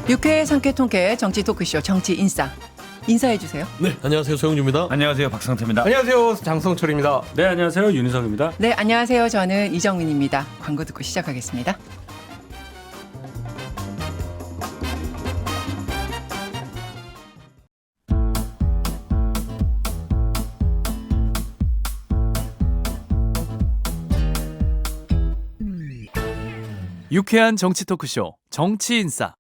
6회 상쾌통쾌 정치 토크쇼 정치인싸 인사해 주세요. 네, 안녕하세요. 소영주입니다. 안녕하세요. 박상태입니다. 안녕하세요. 장성철입니다. 네, 안녕하세요. 윤희석입니다. 네, 안녕하세요. 저는 이정민입니다. 광고 듣고 시작하겠습니다. 유쾌한 정치 토크쇼 정치인싸.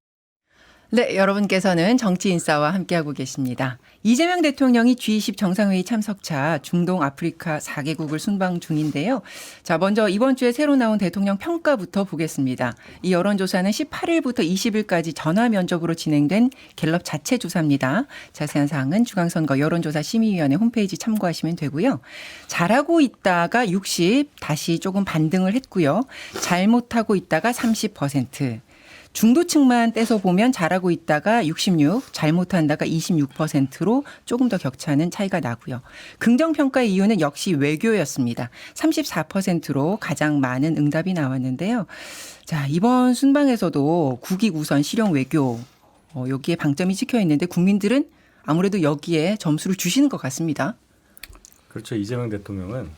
네, 여러분께서는 정치인싸와 함께하고 계십니다. 이재명 대통령이 G20 정상회의 참석차 중동 아프리카 4개국을 순방 중인데요. 자, 먼저 이번 주에 새로 나온 대통령 평가부터 보겠습니다. 이 여론조사는 18일부터 20일까지 전화 면접으로 진행된 갤럽 자체 조사입니다. 자세한 사항은 중앙선거 여론조사 심의위원회 홈페이지 참고하시면 되고요. 잘하고 있다가 60, 다시 조금 반등을 했고요. 잘못하고 있다가 30%. 중도층만 떼서 보면 잘하고 있다가 66, 잘못한다가 26%로 조금 더 격차는 차이가 나고요. 긍정평가의 이유는 역시 외교였습니다. 34%로 가장 많은 응답이 나왔는데요. 자, 이번 순방에서도 국익 우선 실용 외교 여기에 방점이 찍혀 있는데 국민들은 아무래도 여기에 점수를 주시는 것 같습니다. 그렇죠. 이재명 대통령은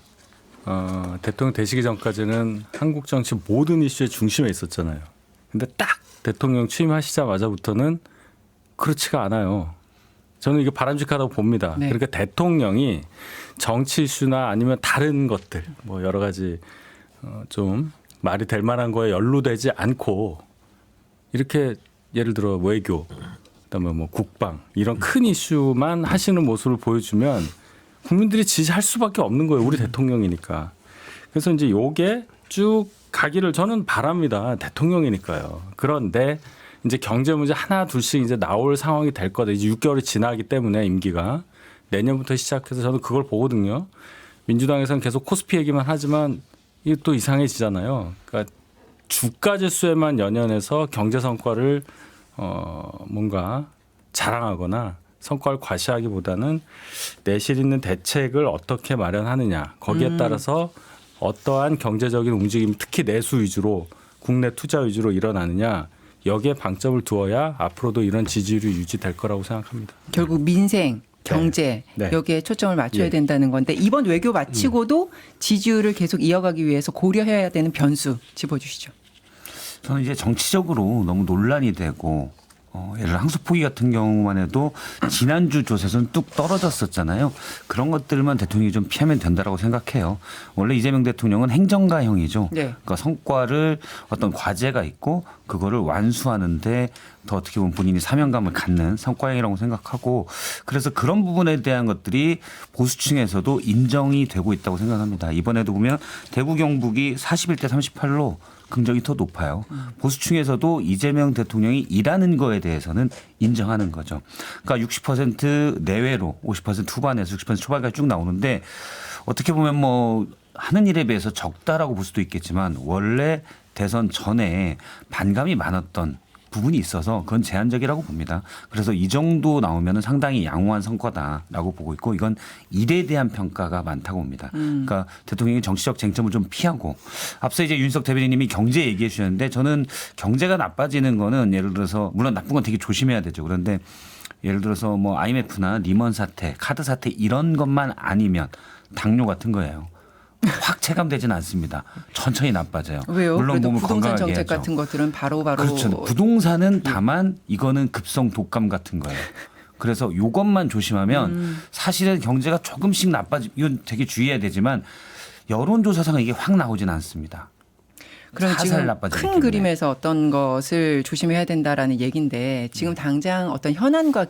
대통령 되시기 전까지는 한국 정치 모든 이슈의 중심에 있었잖아요. 근데 딱 대통령 취임하시자마자부터는 그렇지가 않아요. 저는 이게 바람직하다고 봅니다. 네. 그러니까 대통령이 정치 이슈나 아니면 다른 것들 뭐 여러 가지 좀 말이 될 만한 거에 연루되지 않고 이렇게 예를 들어 외교, 그다음에 뭐 국방 이런 큰 이슈만 하시는 모습을 보여주면 국민들이 지지할 수밖에 없는 거예요. 우리 대통령이니까. 그래서 이제 요게 쭉 가기를 저는 바랍니다. 대통령이니까요. 그런데 이제 경제 문제 하나 둘씩 이제 나올 상황이 될 거다. 이제 6개월이 지나기 때문에 임기가 내년부터 시작해서 저는 그걸 보거든요. 민주당에서는 계속 코스피 얘기만 하지만 이게 또 이상해지잖아요. 그러니까 주가 지수에만 연연해서 경제 성과를 뭔가 자랑하거나 성과를 과시하기보다는 내실 있는 대책을 어떻게 마련하느냐 거기에 따라서 어떠한 경제적인 움직임, 특히 내수 위주로 국내 투자 위주로 일어나느냐 여기에 방점을 두어야 앞으로도 이런 지지율이 유지될 거라고 생각합니다. 결국 민생, 경제 네. 여기에 초점을 맞춰야 예. 된다는 건데 이번 외교 마치고도 지지율을 계속 이어가기 위해서 고려해야 되는 변수 짚어주시죠. 저는 이제 정치적으로 너무 논란이 되고 예를 들어 항소포기 같은 경우만 해도 지난주 조사에서는 뚝 떨어졌었잖아요. 그런 것들만 대통령이 좀 피하면 된다라고 생각해요. 원래 이재명 대통령은 행정가형이죠. 네. 그러니까 성과를 어떤 과제가 있고 그거를 완수하는데 더 어떻게 보면 본인이 사명감을 갖는 성과형이라고 생각하고 그래서 그런 부분에 대한 것들이 보수층에서도 인정이 되고 있다고 생각합니다. 이번에도 보면 대구 경북이 41대 38로 긍정이 더 높아요. 보수층에서도 이재명 대통령이 일하는 거에 대해서는 인정하는 거죠. 그러니까 60% 내외로 50% 후반에서 60% 초반까지 쭉 나오는데 어떻게 보면 뭐 하는 일에 비해서 적다라고 볼 수도 있겠지만 원래 대선 전에 반감이 많았던 부분이 있어서 그건 제한적이라고 봅니다. 그래서 이 정도 나오면 상당히 양호한 성과다라고 보고 있고 이건 일에 대한 평가가 많다고 봅니다. 그러니까 대통령이 정치적 쟁점을 좀 피하고 앞서 이제 윤석 대변인님이 경제 얘기해 주셨는데 저는 경제가 나빠지는 거는 예를 들어서 물론 나쁜 건 되게 조심해야 되죠. 그런데 예를 들어서 뭐 IMF나 리먼 사태, 카드 사태 이런 것만 아니면 당뇨 같은 거예요. 확 체감되지는 않습니다. 천천히 나빠져요. 왜요? 물론 그래도 몸을 부동산 건강하게 정책 해야죠. 같은 것들은 바로바로 그렇죠. 부동산은 다만 이거는 급성 독감 같은 거예요. 그래서 이것만 조심하면 사실은 경제가 조금씩 이건 되게 주의해야 되지만 여론조사상은 이게 확 나오진 않습니다. 그럼 살살 지금 나빠지기 큰 때문에. 그림에서 어떤 것을 조심해야 된다라는 얘기인데 지금 당장 어떤 현안과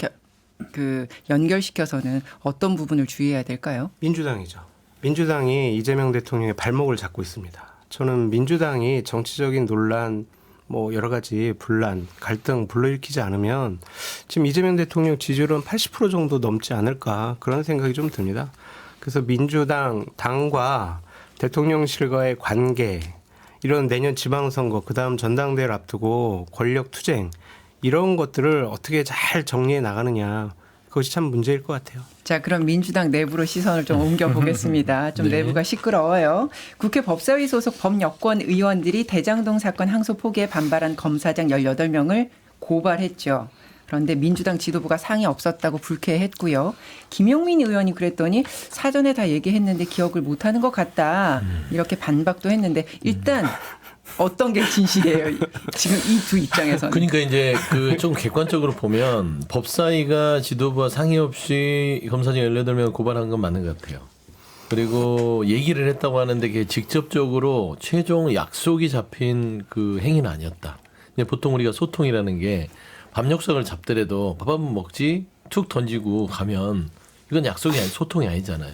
연결시켜서는 어떤 부분을 주의해야 될까요? 민주당이죠. 민주당이 이재명 대통령의 발목을 잡고 있습니다. 저는 민주당이 정치적인 논란, 뭐 여러 가지 분란, 갈등 불러일으키지 않으면 지금 이재명 대통령 지지율은 80% 정도 넘지 않을까 그런 생각이 좀 듭니다. 그래서 민주당 당과 대통령실과의 관계 이런 내년 지방선거 그다음 전당대회를 앞두고 권력투쟁 이런 것들을 어떻게 잘 정리해 나가느냐 그것이 참 문제일 것 같아요. 자, 그럼 민주당 내부로 시선을 좀 옮겨보겠습니다. 좀 네. 내부가 시끄러워요. 국회 법사위 소속 범여권 의원들이 대장동 사건 항소 포기에 반발한 검사장 18명을 고발했죠. 그런데 민주당 지도부가 상의 없었다고 불쾌했고요. 김용민 의원이 그랬더니 사전에 다 얘기했는데 기억을 못하는 것 같다. 이렇게 반박도 했는데 일단 어떤 게 진실이에요? 지금 이 두 입장에서는. 그러니까 이제 그 좀 객관적으로 보면 법사위가 지도부와 상의 없이 검사장 18명 고발한 건 맞는 것 같아요. 그리고 얘기를 했다고 하는데 그게 직접적으로 최종 약속이 잡힌 그 행위는 아니었다. 이제 보통 우리가 소통이라는 게 밥 약속을 잡더라도 밥 한번 먹지 툭 던지고 가면 이건 약속이 아니 소통이 아니잖아요.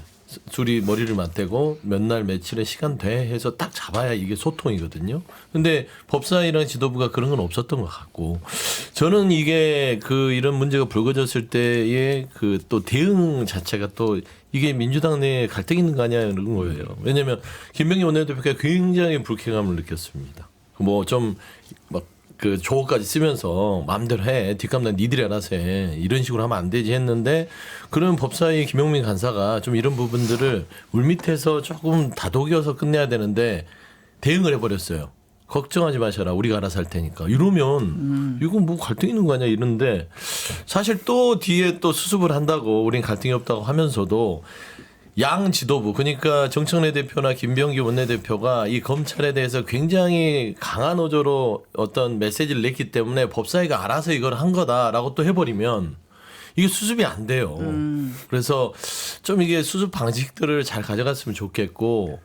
둘이 머리를 맞대고 몇 날 며칠의 시간 돼 해서 딱 잡아야 이게 소통이거든요. 근데 법사위랑 지도부가 그런 건 없었던 것 같고 저는 이게 그 이런 문제가 불거졌을 때의 그 또 대응 자체가 또 이게 민주당 내에 갈등 있는 거 아니야 이런 거예요. 왜냐하면 김병기 원내대표가 굉장히 불쾌감을 느꼈습니다. 뭐 좀 막 그 조어까지 쓰면서 마음대로 해. 뒷감당 니들이 알아서 해. 이런 식으로 하면 안 되지 했는데 그런 법사위 김용민 간사가 좀 이런 부분들을 물밑에서 조금 다독여서 끝내야 되는데 대응을 해버렸어요. 걱정하지 마셔라. 우리가 알아서 할 테니까. 이러면 이건 뭐 갈등 있는 거 아니야 이러는데 사실 또 뒤에 또 수습을 한다고 우린 갈등이 없다고 하면서도 양 지도부 그러니까 정청래 대표나 김병기 원내대표가 이 검찰에 대해서 굉장히 강한 어조로 어떤 메시지를 냈기 때문에 법사위가 알아서 이걸 한 거다라고 또 해버리면 이게 수습이 안 돼요. 그래서 좀 이게 수습 방식들을 잘 가져갔으면 좋겠고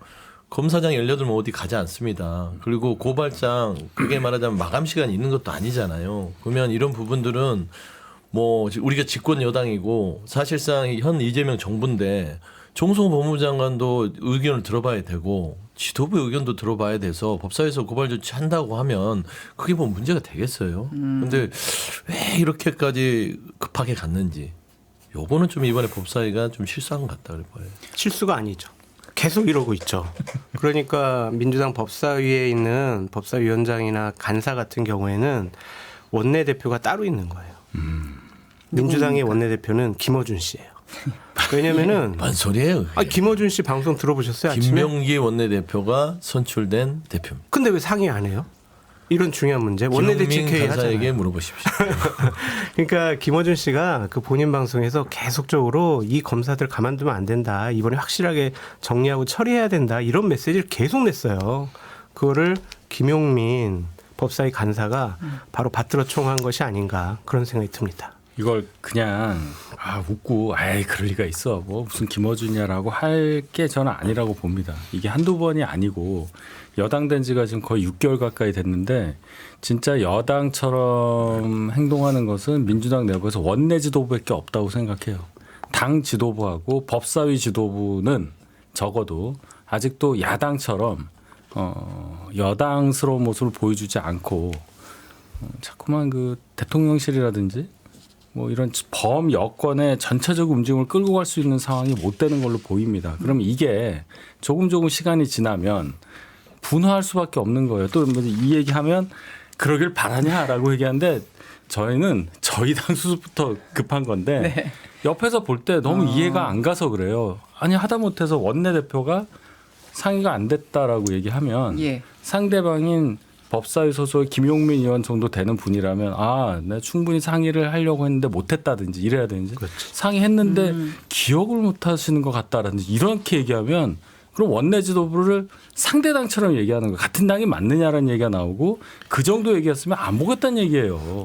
검사장 18명 어디 가지 않습니다. 그리고 고발장 그게 말하자면 마감 시간이 있는 것도 아니잖아요. 그러면 이런 부분들은 뭐 우리가 집권 여당이고 사실상 현 이재명 정부인데 정성호 법무장관도 의견을 들어봐야 되고 지도부의 의견도 들어봐야 돼서 법사위에서 고발 조치한다고 하면 그게 뭐 문제가 되겠어요. 그런데 왜 이렇게까지 급하게 갔는지 요거는 좀 이번에 법사위가 좀 실수한 것 같다 그래 봐요. 실수가 아니죠. 계속 이러고 있죠. 그러니까 민주당 법사위에 있는 법사위원장이나 간사 같은 경우에는 원내대표가 따로 있는 거예요. 민주당의 원내대표는 김어준 씨예요. 왜냐면은 뭔 소리예요? 그게. 김어준 씨 방송 들어보셨어요? 아침에? 김명기 원내대표가 선출된 대표입니다. 근데 왜 상의 안 해요? 이런 중요한 문제. 원내대책회의 김용민 간사에게 하잖아요. 물어보십시오. 그러니까 김어준 씨가 그 본인 방송에서 계속적으로 이 검사들 가만두면 안 된다. 이번에 확실하게 정리하고 처리해야 된다. 이런 메시지를 계속 냈어요. 그거를 김용민 법사위 간사가 바로 받들어 총한 것이 아닌가 그런 생각이 듭니다. 이걸 그냥 웃고 아이 그럴 리가 있어 뭐 무슨 김어준이야라고 할 게 저는 아니라고 봅니다. 이게 한두 번이 아니고 여당 된 지가 지금 거의 6개월 가까이 됐는데 진짜 여당처럼 행동하는 것은 민주당 내부에서 원내 지도부밖에 없다고 생각해요. 당 지도부하고 법사위 지도부는 적어도 아직도 야당처럼 여당스러운 모습을 보여주지 않고 자꾸만 그 대통령실이라든지 뭐 이런 범 여권의 전체적 움직임을 끌고 갈 수 있는 상황이 못 되는 걸로 보입니다. 그럼 이게 조금 시간이 지나면 분화할 수밖에 없는 거예요. 또 이 얘기하면 그러길 바라냐라고 얘기하는데 저희는 저희 당 수습부터 급한 건데 네. 옆에서 볼 때 너무 이해가 안 가서 그래요. 아니 하다못해서 원내대표가 상의가 안 됐다라고 얘기하면 예. 상대방인 법사위 소속의 김용민 의원 정도 되는 분이라면 내가 충분히 상의를 하려고 했는데 못했다든지 이래야 되는지 상의했는데 기억을 못하시는 것 같다라든지 이렇게 얘기하면 그럼 원내 지도부를 상대당처럼 얘기하는 거 같은 당이 맞느냐라는 얘기가 나오고 그 정도 얘기였으면 안 보겠다는 얘기예요.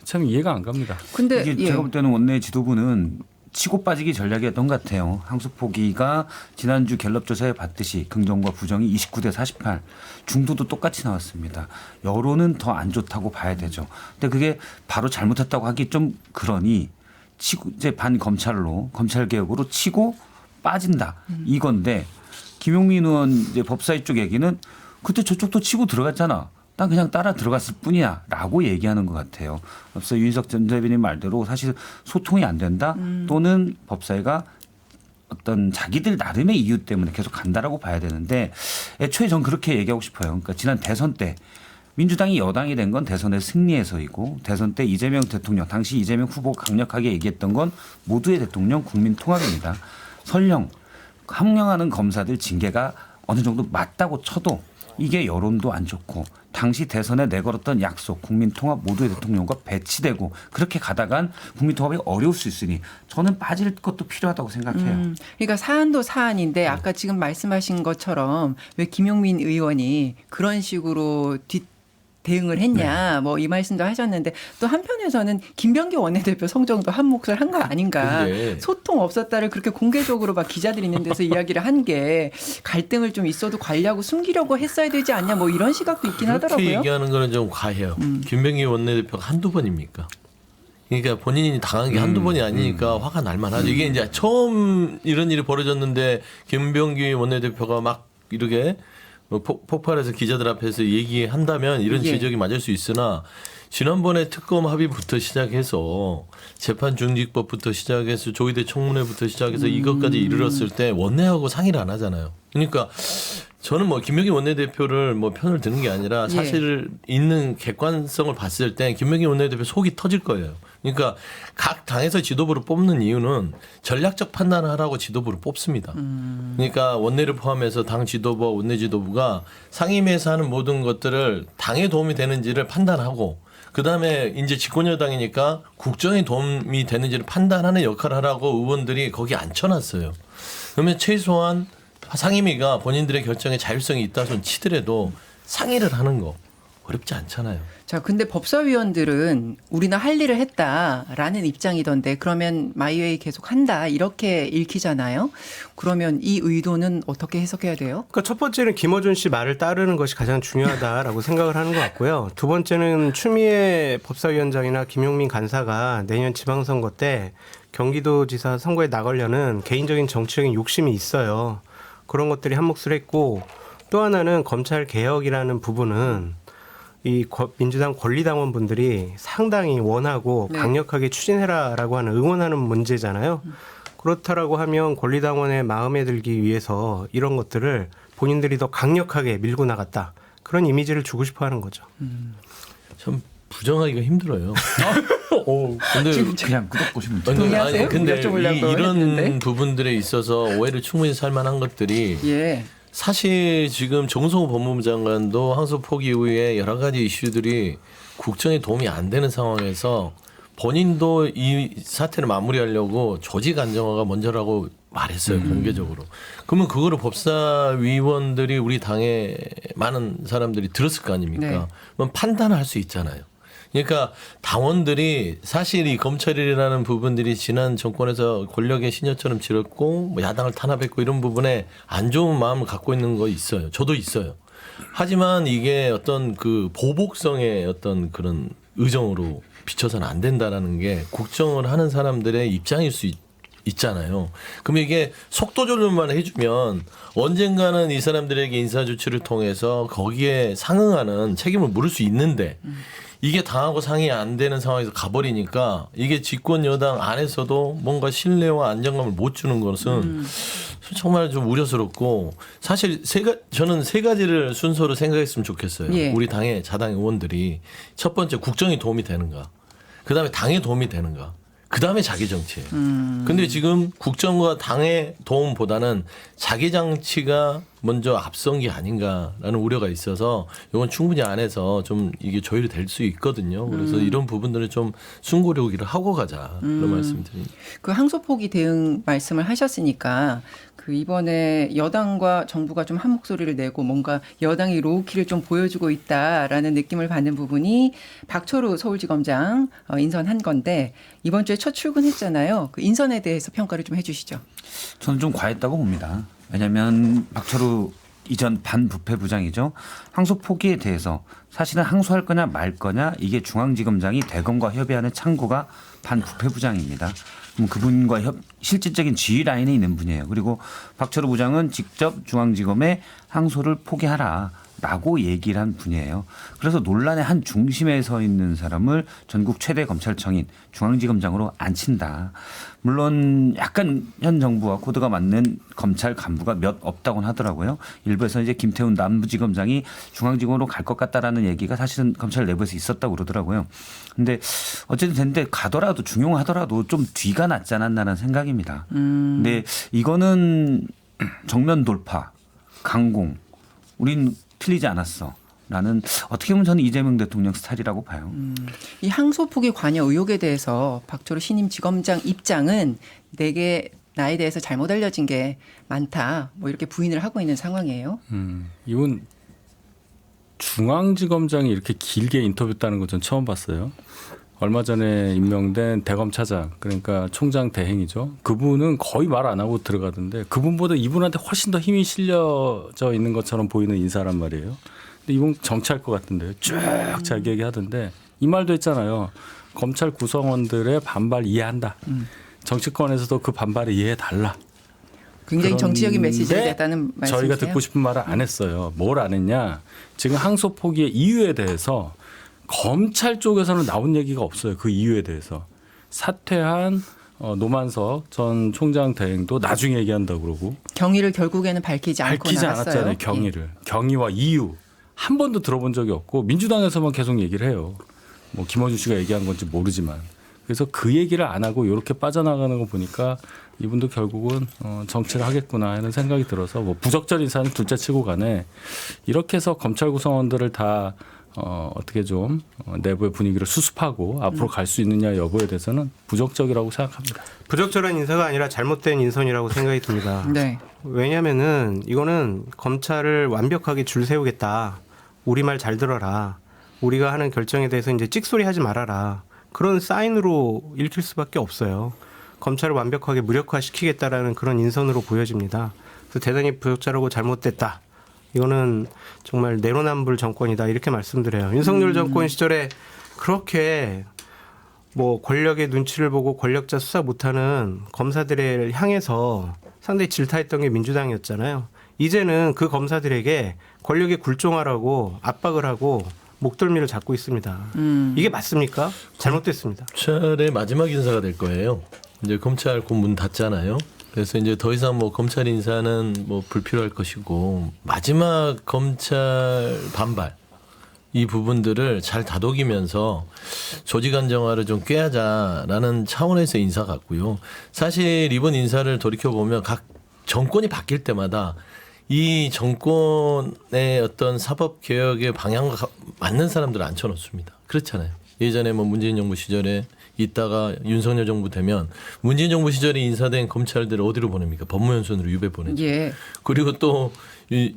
참 이해가 안 갑니다. 근데 이게 제가 볼 때는 원내 지도부는 치고 빠지기 전략이었던 것 같아요. 항소 포기가 지난주 갤럽 조사에 봤듯이 긍정과 부정이 29대 48 중도도 똑같이 나왔습니다. 여론은 더 안 좋다고 봐야 되죠. 근데 그게 바로 잘못했다고 하기 좀 그러니 치고 이제 반검찰로 검찰 개혁으로 치고 빠진다 이건데 김용민 의원 이제 법사위 쪽 얘기는 그때 저쪽도 치고 들어갔잖아. 난 그냥 따라 들어갔을 뿐이야 라고 얘기하는 것 같아요. 앞서 윤희석 전 대변인 말대로 사실 소통이 안 된다 또는 법사위가 어떤 자기들 나름의 이유 때문에 계속 간다라고 봐야 되는데 애초에 전 그렇게 얘기하고 싶어요. 그러니까 지난 대선 때 민주당이 여당이 된 건 대선의 승리에서이고 대선 때 이재명 대통령 당시 이재명 후보가 강력하게 얘기했던 건 모두의 대통령 국민 통합입니다. 설령 함령하는 검사들 징계가 어느 정도 맞다고 쳐도 이게 여론도 안 좋고 당시 대선에 내걸었던 약속 국민 통합 모두의 대통령과 배치되고 그렇게 가다간 국민 통합이 어려울 수 있으니 저는 빠질 것도 필요하다고 생각해요. 그러니까 사안도 사안인데 아까 지금 말씀하신 것처럼 왜 김용민 의원이 그런 식으로 대응을 했냐 뭐 이 말씀도 하셨는데 또 한편에서는 김병기 원내대표 성정도 한 몫을 한 거 아닌가. 근데 소통 없었다를 그렇게 공개적으로 막 기자들 있는 데서 이야기를 한 게 갈등을 좀 있어도 관리하고 숨기려고 했어야 되지 않냐 뭐 이런 시각도 있긴 그렇게 하더라고요. 얘기하는 거는 좀 과해요. 김병기 원내대표가 한두 번입니까? 그러니까 본인이 당한 게 한두 번이 아니니까 화가 날 만하죠. 이게 이제 처음 이런 일이 벌어졌는데 김병기 원내대표가 막 이렇게 폭발해서 기자들 앞에서 얘기한다면 이런 예. 지적이 맞을 수 있으나 지난번에 특검 합의부터 시작해서 재판 중직법부터 시작해서 조의대 청문회부터 시작해서 이것까지 이르렀을 때 원내하고 상의를 안 하잖아요. 그러니까 저는 뭐 김병기 원내대표를 뭐 편을 드는 게 아니라 사실 있는 객관성을 봤을 때 김병기 원내대표 속이 터질 거예요. 그러니까 각 당에서 지도부를 뽑는 이유는 전략적 판단을 하라고 지도부를 뽑습니다. 그러니까 원내를 포함해서 당 지도부와 원내 지도부가 상임위에서 하는 모든 것들을 당에 도움이 되는지를 판단하고 그다음에 이제 집권 여당이니까 국정에 도움이 되는지를 판단하는 역할을 하라고 의원들이 거기 앉혀놨어요. 그러면 최소한 상임위가 본인들의 결정에 자율성이 있다 손 치더라도 상의를 하는 거 어렵지 않잖아요. 자, 근데 법사위원들은 우리는 할 일을 했다라는 입장이던데 그러면 마이웨이 계속 한다 이렇게 읽히잖아요. 그러면 이 의도는 어떻게 해석해야 돼요? 그러니까 첫 번째는 김어준 씨 말을 따르는 것이 가장 중요하다라고 생각을 하는 것 같고요. 두 번째는 추미애 법사위원장이나 김용민 간사가 내년 지방선거 때 경기도지사 선거에 나가려는 개인적인 정치적인 욕심이 있어요. 그런 것들이 한몫을 했고 또 하나는 검찰 개혁이라는 부분은 이 민주당 권리당원 분들이 상당히 원하고 강력하게 추진해라라고 하는 응원하는 문제잖아요. 그렇다라고 하면 권리당원의 마음에 들기 위해서 이런 것들을 본인들이 더 강력하게 밀고 나갔다. 그런 이미지를 주고 싶어 하는 거죠. 참 부정하기가 힘들어요. 근데 그냥 구독 보시면 돼요. 동의하세요? 근데 여쭤보려고 이런 했는데. 부분들에 있어서 오해를 충분히 살 만한 것들이 예. 사실 지금 정성호 법무부 장관도 항소 포기 이후에 여러 가지 이슈들이 국정에 도움이 안 되는 상황에서 본인도 이 사태를 마무리하려고 조직 안정화가 먼저라고 말했어요. 공개적으로. 그러면 그거를 법사위원들이 우리 당에 많은 사람들이 들었을 거 아닙니까? 네. 그럼 판단을 할 수 있잖아요. 그러니까 당원들이 사실 이 검찰이라는 부분들이 지난 정권에서 권력의 신여처럼 지렸고 뭐 야당을 탄압했고 이런 부분에 안 좋은 마음을 갖고 있는 거 있어요. 저도 있어요. 하지만 이게 어떤 그 보복성의 어떤 그런 의정으로 비춰서는 안 된다라는 게 국정을 하는 사람들의 입장일 수 있잖아요. 그럼 이게 속도 조절만 해주면 언젠가는 이 사람들에게 인사조치를 통해서 거기에 상응하는 책임을 물을 수 있는데 이게 당하고 상의 안 되는 상황에서 가버리니까 이게 집권 여당 안에서도 뭔가 신뢰와 안정감을 못 주는 것은 정말 좀 우려스럽고 사실 저는 세 가지를 순서로 생각했으면 좋겠어요. 예. 우리 당의 자당 의원들이 첫 번째 국정에 도움이 되는가, 그다음에 당에 도움이 되는가, 그다음에 자기 정치예요. 근데 지금 국정과 당의 도움보다는 자기 정치가 먼저 앞선 게 아닌가라는 우려가 있어서 이건 충분히 안에서 좀 이게 조율이 될 수 있거든요. 그래서 이런 부분들을 좀 숨고르기를 하고 가자 그런 말씀드립니다. 그 항소포기 대응 말씀을 하셨으니까 그 이번에 여당과 정부가 좀 한 목소리를 내고 뭔가 여당이 로우키를 좀 보여주고 있다라는 느낌을 받는 부분이 박철우 서울지검장 인선한 건데 이번 주에 첫 출근했잖아요. 그 인선에 대해서 평가를 좀 해주시죠. 저는 좀 과했다고 봅니다. 왜냐하면 박철우 이전 반부패 부장이죠. 항소 포기에 대해서 사실은 항소할 거냐 말 거냐 이게 중앙지검장이 대검과 협의하는 창구가 반부패 부장입니다. 그럼 그분과 실질적인 지휘 라인에 있는 분이에요. 그리고 박철우 부장은 직접 중앙지검에 항소를 포기하라. 라고 얘기를 한 분이에요. 그래서 논란의 한 중심에 서 있는 사람을 전국 최대 검찰청인 중앙지검장으로 앉힌다. 물론 약간 현 정부와 코드가 맞는 검찰 간부가 몇 없다고는 하더라고요. 일부에서 이제 김태훈 남부지검장이 중앙지검으로 갈 것 같다라는 얘기가 사실은 검찰 내부에서 있었다고 그러더라고요. 근데 어쨌든 됐는데 가더라도 중용하더라도 좀 뒤가 낫지 않았나라는 생각입니다. 근데 이거는 정면 돌파, 강공, 우린 틀리지 않았어. 라는 어떻게 보면 저는 이재명 대통령 스타일이라고 봐요. 이 항소포기 관여 의혹에 대해서 박철호 신임 지검장 입장은 내게 나에 대해서 잘못 알려진 게 많다. 뭐 이렇게 부인을 하고 있는 상황이에요. 이분 중앙지검장이 이렇게 길게 인터뷰했다는 건 전 처음 봤어요. 얼마 전에 임명된 대검차장, 그러니까 총장 대행이죠. 그분은 거의 말 안 하고 들어가던데 그분보다 이분한테 훨씬 더 힘이 실려져 있는 것처럼 보이는 인사란 말이에요. 근데 이분 정치할 것 같은데 쭉 자기 얘기하던데 이 말도 했잖아요. 검찰 구성원들의 반발 이해한다. 정치권에서도 그 반발을 이해해달라. 굉장히 정치적인 메시지가 그런데 됐다는 말씀이세요? 저희가 듣고 싶은 말을 안 했어요. 뭘 안 했냐. 지금 항소 포기의 이유에 대해서 검찰 쪽에서는 나온 얘기가 없어요. 그 이유에 대해서. 사퇴한 노만석 전 총장 대행도 나중에 얘기한다고 그러고. 경위를 결국에는 밝히지 않고 밝히지 나갔어요. 않았잖아요. 경위를. 경위와 이유. 한 번도 들어본 적이 없고 민주당에서만 계속 얘기를 해요. 뭐 김어준 씨가 얘기한 건지 모르지만. 그래서 그 얘기를 안 하고 이렇게 빠져나가는 거 보니까 이분도 결국은 정치를 하겠구나 하는 생각이 들어서 뭐 부적절 인사는 둘째 치고 간에 이렇게 해서 검찰 구성원들을 다 어떻게 좀 내부의 분위기를 수습하고 앞으로 갈 수 있느냐 여부에 대해서는 부적절이라고 생각합니다. 부적절한 인사가 아니라 잘못된 인선이라고 생각이 듭니다. 네. 왜냐하면은 이거는 검찰을 완벽하게 줄 세우겠다. 우리 말 잘 들어라. 우리가 하는 결정에 대해서 이제 찍소리 하지 말아라. 그런 사인으로 읽힐 수밖에 없어요. 검찰을 완벽하게 무력화시키겠다라는 그런 인선으로 보여집니다. 그래서 대단히 부적절하고 잘못됐다. 이거는 정말 내로남불 정권이다 이렇게 말씀드려요. 윤석열 정권 시절에 그렇게 뭐 권력의 눈치를 보고 권력자 수사 못하는 검사들을 향해서 상당히 질타했던 게 민주당이었잖아요. 이제는 그 검사들에게 권력에 굴종하라고 압박을 하고 목덜미를 잡고 있습니다. 이게 맞습니까? 잘못됐습니다. 검찰의 마지막 인사가 될 거예요. 이제 검찰 곧 문 닫잖아요. 그래서 이제 더 이상 뭐 검찰 인사는 뭐 불필요할 것이고 마지막 검찰 반발 이 부분들을 잘 다독이면서 조직 안정화를 좀 꾀하자라는 차원에서 인사 같고요. 사실 이번 인사를 돌이켜 보면 각 정권이 바뀔 때마다 이 정권의 어떤 사법 개혁의 방향과 맞는 사람들을 앉혀놓습니다. 그렇잖아요. 예전에 뭐 문재인 정부 시절에 있다가 윤석열 정부 되면 문재인 정부 시절에 인사된 검찰들을 어디로 보냅니까? 법무연수원으로 유배 보내죠. 예. 그리고 또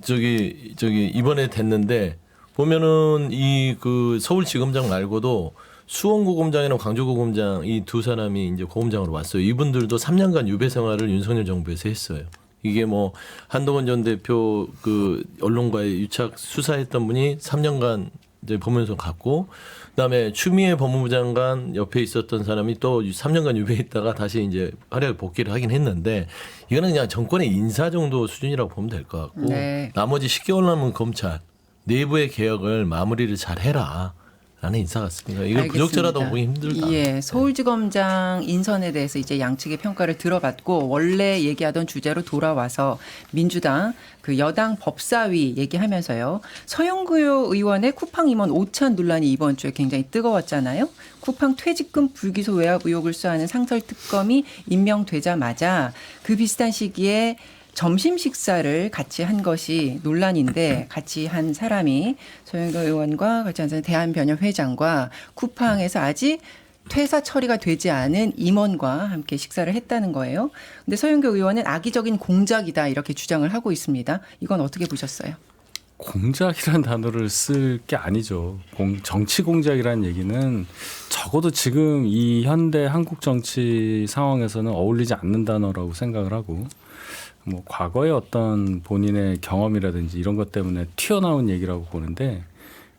저기 이번에 됐는데 보면은 이 그 서울지검장 말고도 수원고검장이랑 광주고검장 이 두 사람이 이제 고검장으로 왔어요. 이분들도 3년간 유배 생활을 윤석열 정부에서 했어요. 이게 뭐 한동훈 전 대표 그 언론과의 유착 수사했던 분이 3년간 이제 법무연수원 갔고, 그다음에 추미애 법무부 장관 옆에 있었던 사람이 또 3년간 유배했다가 다시 이제 활약 복귀를 하긴 했는데 이거는 그냥 정권의 인사 정도 수준이라고 보면 될 것 같고, 네. 나머지 10개월 남은 검찰 내부의 개혁을 마무리를 잘 해라. 라는 인사 같습니다. 이걸 알겠습니다. 부적절하다고 보기 힘들다. 예, 서울지검장 인선에 대해서 이제 양측의 평가를 들어봤고 원래 얘기하던 주제로 돌아와서 민주당 그 여당 법사위 얘기하면서요. 서영구요 의원의 쿠팡 임원 오찬 논란이 이번 주에 굉장히 뜨거웠잖아요. 쿠팡 퇴직금 불기소 외압 의혹을 수사하는 상설특검이 임명되자마자 그 비슷한 시기에 점심 식사를 같이 한 것이 논란인데 같이 한 사람이 서영교 의원과 같이 한 사람이 대한변협 회장과 쿠팡에서 아직 퇴사 처리가 되지 않은 임원과 함께 식사를 했다는 거예요. 근데 서영교 의원은 악의적인 공작이다 이렇게 주장을 하고 있습니다. 이건 어떻게 보셨어요? 공작이라는 단어를 쓸 게 아니죠. 정치 공작이라는 얘기는 적어도 지금 이 현대 한국 정치 상황에서는 어울리지 않는 단어라고 생각을 하고, 뭐 과거의 어떤 본인의 경험이라든지 이런 것 때문에 튀어나온 얘기라고 보는데,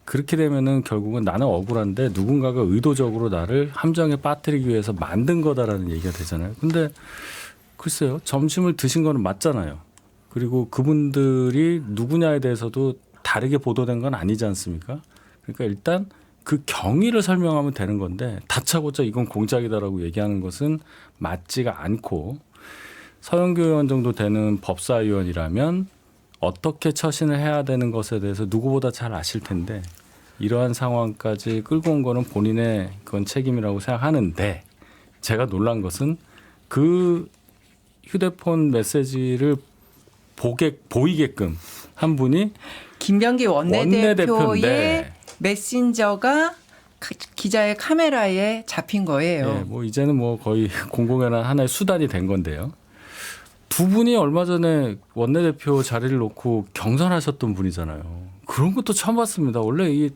그렇게 되면은 결국은 나는 억울한데 누군가가 의도적으로 나를 함정에 빠뜨리기 위해서 만든 거다라는 얘기가 되잖아요. 근데 글쎄요, 점심을 드신 거는 맞잖아요. 그리고 그분들이 누구냐에 대해서도 다 다르게 보도된 건 아니지 않습니까? 그러니까 일단 그 경위를 설명하면 되는 건데 다짜고짜 이건 공작이다라고 얘기하는 것은 맞지가 않고 서영교 의원 정도 되는 법사위원이라면 어떻게 처신을 해야 되는 것에 대해서 누구보다 잘 아실 텐데 이러한 상황까지 끌고 온 거는 본인의 그건 책임이라고 생각하는데 제가 놀란 것은 그 휴대폰 메시지를 보이게끔 한 분이 김병기 원내대표의 원내대표인데 메신저가 기자의 카메라에 잡힌 거예요. 예, 뭐 이제는 뭐 거의 공공연한 하나의 수단이 된 건데요. 두 분이 얼마 전에 원내대표 자리를 놓고 경선하셨던 분이잖아요. 그런 것도 처음 봤습니다. 원래 이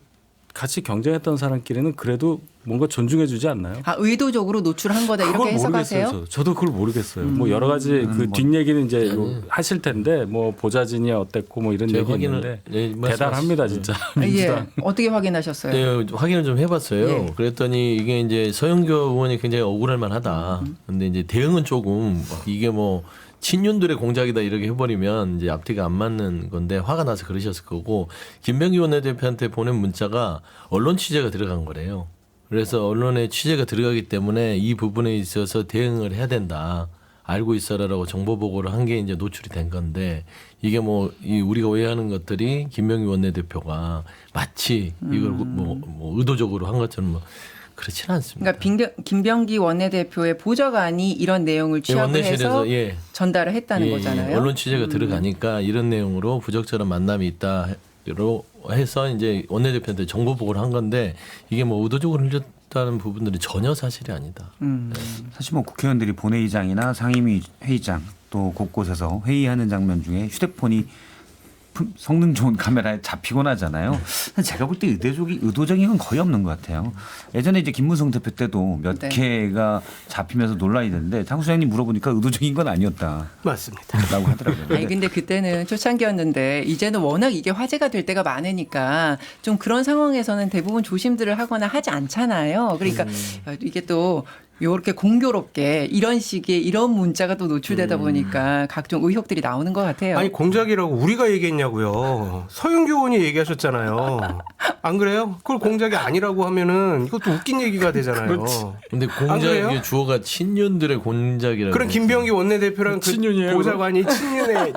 같이 경쟁했던 사람끼리는 그래도 뭔가 존중해주지 않나요? 아, 의도적으로 노출한 거다 이렇게 그걸 해석하세요? 모르겠어요. 저도 그걸 모르겠어요. 뭐 여러 가지 그 뒷얘기는 이제 하실 텐데 뭐 보좌진이 어땠고 뭐 이런 제가 얘기 있는데 예, 대단합니다 진짜. 예. 민주당. 어떻게 확인하셨어요? 네, 확인을 좀 해봤어요. 예. 그랬더니 이게 이제 서영교 의원이 굉장히 억울할 만하다. 근데 이제 대응은 조금 이게 뭐 친윤들의 공작이다 이렇게 해버리면 이제 앞뒤가 안 맞는 건데 화가 나서 그러셨을 거고 김병기 원내대표한테 보낸 문자가 언론 취재가 들어간 거래요. 그래서 언론에 취재가 들어가기 때문에 이 부분에 있어서 대응을 해야 된다. 알고 있어라라고 정보 보고를 한 게 이제 노출이 된 건데 이게 뭐 이 우리가 오해하는 것들이 김병기 원내대표가 마치 이걸 뭐 의도적으로 한 것처럼 뭐 그렇지는 않습니다. 그러니까 김병기 원내대표의 보좌관이 이런 내용을 취합을 해서 원내실에서 전달을 했다는 거잖아요. 언론 취재가 들어가니까 이런 내용으로 부적절한 만남이 있다로 해서 이제 원내대표한테 정보 보고를 한 건데 이게 뭐 의도적으로 흘렸다는 부분들이 전혀 사실이 아니다. 사실 뭐 국회의원들이 본회의장이나 상임위 회의장 또 곳곳에서 회의하는 장면 중에 휴대폰이 성능 좋은 카메라에 잡히곤 하잖아요. 제가 볼 때 의도적인 건 거의 없는 것 같아요. 예전에 이제 김무성 대표 때도 몇 네. 개가 잡히면서 논란이 됐는데 장 소장님 물어보니까 의도적인 건 아니었다라고 맞습니다. 하더라고요. 아니 근데 그때는 초창기였는데 이제는 워낙 이게 화제가 될 때가 많으니까 좀 그런 상황에서는 대부분 조심들을 하거나 하지 않잖아요. 그러니까 이게 또 요렇게 공교롭게 이런 식의 이런 문자가 또 노출되다 보니까 각종 의혹들이 나오는 것 같아요. 아니 공작이라고 우리가 얘기했냐고요. 서영교 의원이 얘기하셨잖아요. 안 그래요? 그걸 공작이 아니라고 하면은 이것도 웃긴 얘기가 되잖아요. 근데 그래요? 공작의 주어가 친윤들의 공작이라고. 그럼 김병기 원내대표랑 그 친윤이에요, 보좌관이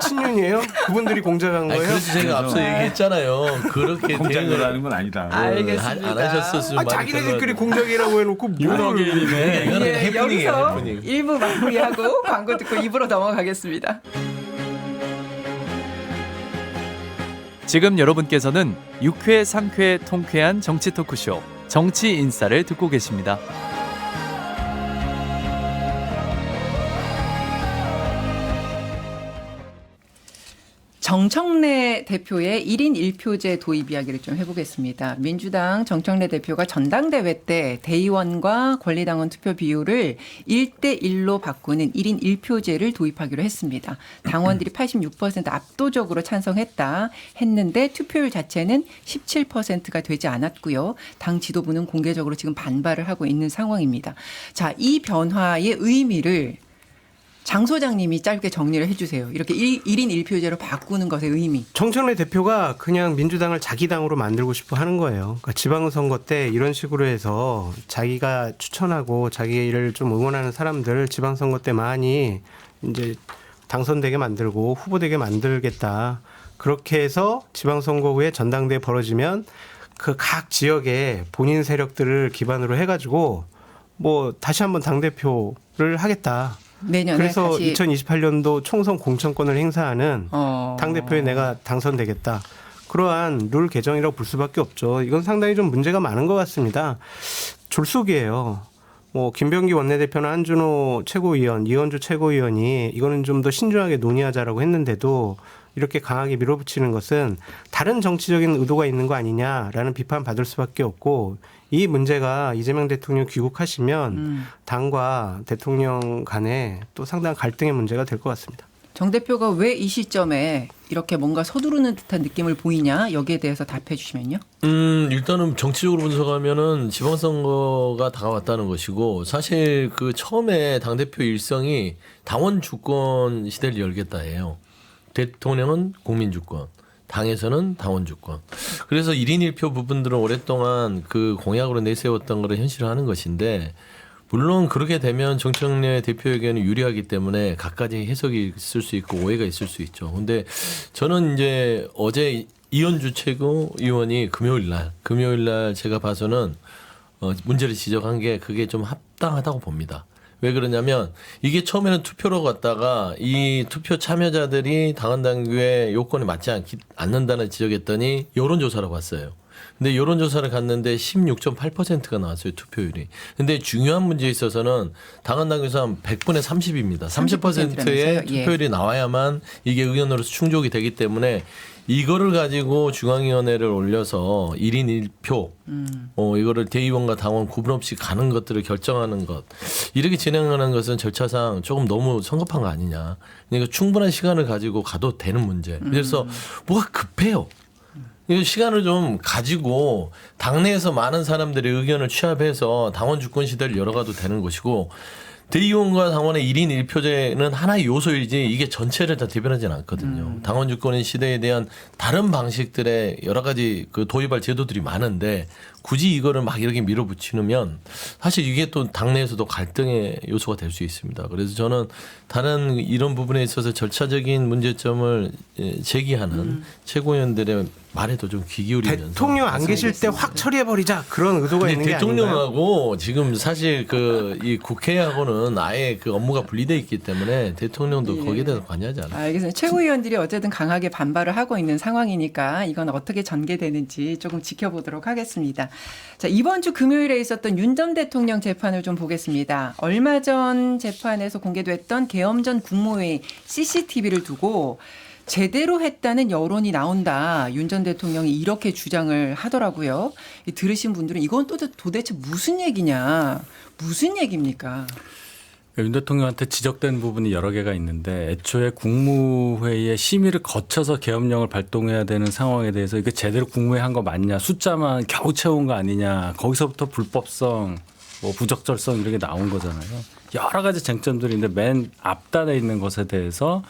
친윤이에요? 그분들이 공작한 아니, 거예요? 그래서 제가 앞서 얘기했잖아요. 그렇게 공작을 대응을 하는 건 아니다. 알겠습니다. 안 하셨었으면 아, 자기네들끼리 공작이라고 해놓고 윤호개인이네. 이거는 예, 해프닝이에요, 여기서 해프닝. 1부 마무리하고 광고 듣고 2부로 넘어가겠습니다. 지금 여러분께서는 6회, 상쾌, 통쾌한 정치 토크쇼 정치 인싸를 듣고 계십니다. 정청래 대표의 1인 1표제 도입 이야기를 좀 해보겠습니다. 민주당 정청래 대표가 전당대회 때 대의원과 권리당원 투표 비율을 1대1로 바꾸는 1인 1표제를 도입하기로 했습니다. 당원들이 86% 압도적으로 찬성했다 했는데 투표율 자체는 17%가 되지 않았고요. 당 지도부는 공개적으로 지금 반발을 하고 있는 상황입니다. 자, 이 변화의 의미를 장 소장님이 짧게 정리를 해 주세요. 이렇게 1인 1표제로 바꾸는 것의 의미. 정청래 대표가 그냥 민주당을 자기 당으로 만들고 싶어 하는 거예요. 그러니까 지방선거 때 이런 식으로 해서 자기가 추천하고 자기를 좀 응원하는 사람들 지방선거 때 많이 이제 당선되게 만들고 후보되게 만들겠다. 그렇게 해서 지방선거 후에 전당대회 벌어지면 그 각 지역에 본인 세력들을 기반으로 해가지고 뭐 다시 한번 당대표를 하겠다. 내년에 그래서 다시 2028년도 총선 공천권을 행사하는 당대표에 내가 당선되겠다. 그러한 룰 개정이라고 볼 수밖에 없죠. 이건 상당히 좀 문제가 많은 것 같습니다. 졸속이에요. 뭐 김병기 원내대표나 한준호 최고위원, 이현주 최고위원이 이거는 좀 더 신중하게 논의하자라고 했는데도 이렇게 강하게 밀어붙이는 것은 다른 정치적인 의도가 있는 거 아니냐라는 비판 받을 수밖에 없고 이 문제가 이재명 대통령 귀국하시면 당과 대통령 간에 또 상당한 갈등의 문제가 될 것 같습니다. 정 대표가 왜 이 시점에 이렇게 뭔가 서두르는 듯한 느낌을 보이냐 여기에 대해서 답해 주시면요. 일단은 정치적으로 분석하면은 지방선거가 다가왔다는 것이고 사실 그 처음에 당대표 일성이 당원 주권 시대를 열겠다 해요. 대통령은 국민 주권, 당에서는 당원 주권. 그래서 1인 1표 부분들은 오랫동안 그 공약으로 내세웠던 거를 현실화하는 것인데 물론 그렇게 되면 정청래 대표에게는 유리하기 때문에 갖가지 해석이 있을 수 있고 오해가 있을 수 있죠. 근데 저는 이제 어제 이현주 최고위원이 금요일 날 제가 봐서는 문제를 지적한 게 그게 좀 합당하다고 봅니다. 왜 그러냐면 이게 처음에는 투표로 갔다가 이 투표 참여자들이 당헌당규의 요건에 맞지 않는다는 지적했더니 여론조사로 갔어요. 근데 여론조사를 갔는데 16.8%가 나왔어요, 투표율이. 근데 중요한 문제에 있어서는 당헌당규상 100분의 30입니다. 30%의 투표율이 나와야만 이게 의견으로서 충족이 되기 때문에 이거를 가지고 중앙위원회를 올려서 1인 1표 이거를 대의원과 당원 구분 없이 가는 것들을 결정하는 것 이렇게 진행하는 것은 절차상 조금 너무 성급한 거 아니냐. 그러니까 충분한 시간을 가지고 가도 되는 문제. 그래서 뭐가 급해요. 이 시간을 좀 가지고 당내에서 많은 사람들의 의견을 취합해서 당원 주권 시대를 열어가도 되는 것이고 대의원과 당원의 1인 1표제는 하나의 요소이지 이게 전체를 다 대변하지는 않거든요. 당원 주권의 시대에 대한 다른 방식들의 여러 가지 그 도입할 제도들이 많은데 굳이 이거를 막 이렇게 밀어붙이면 사실 이게 또 당내에서도 갈등의 요소가 될 수 있습니다. 그래서 저는 다른 이런 부분에 있어서 절차적인 문제점을 제기하는 최고위원들의 말에도 좀 귀 기울이면서 대통령 안 계실 때 확 처리해버리자 그런 의도가 있는 게 아닌가요? 대통령하고 지금 사실 그 이 국회하고는 아예 그 업무가 분리돼 있기 때문에 대통령도 거기에 대해서 관여하지 않아요. 알겠습니다. 최고위원들이 어쨌든 강하게 반발을 하고 있는 상황이니까 이건 어떻게 전개되는지 조금 지켜보도록 하겠습니다. 자, 이번 주 금요일에 있었던 윤 전 대통령 재판을 좀 보겠습니다. 얼마 전 재판에서 공개됐던 계엄 전 국무회의 CCTV를 두고 제대로 했다는 여론이 나온다. 윤 전 대통령이 이렇게 주장을 하더라고요. 들으신 분들은 이건 또 도대체 무슨 얘기냐. 무슨 얘기입니까? 윤 대통령한테 지적된 부분이 여러 개가 있는데 애초에 국무회의에 심의를 거쳐서 계엄령을 발동해야 되는 상황에 대해서 이게 제대로 국무회의 한 거 맞냐, 숫자만 겨우 채운 거 아니냐, 거기서부터 불법성, 뭐 부적절성 이런 게 나온 거잖아요. 여러 가지 쟁점들이 있는데 맨 앞단에 있는 것에 대해서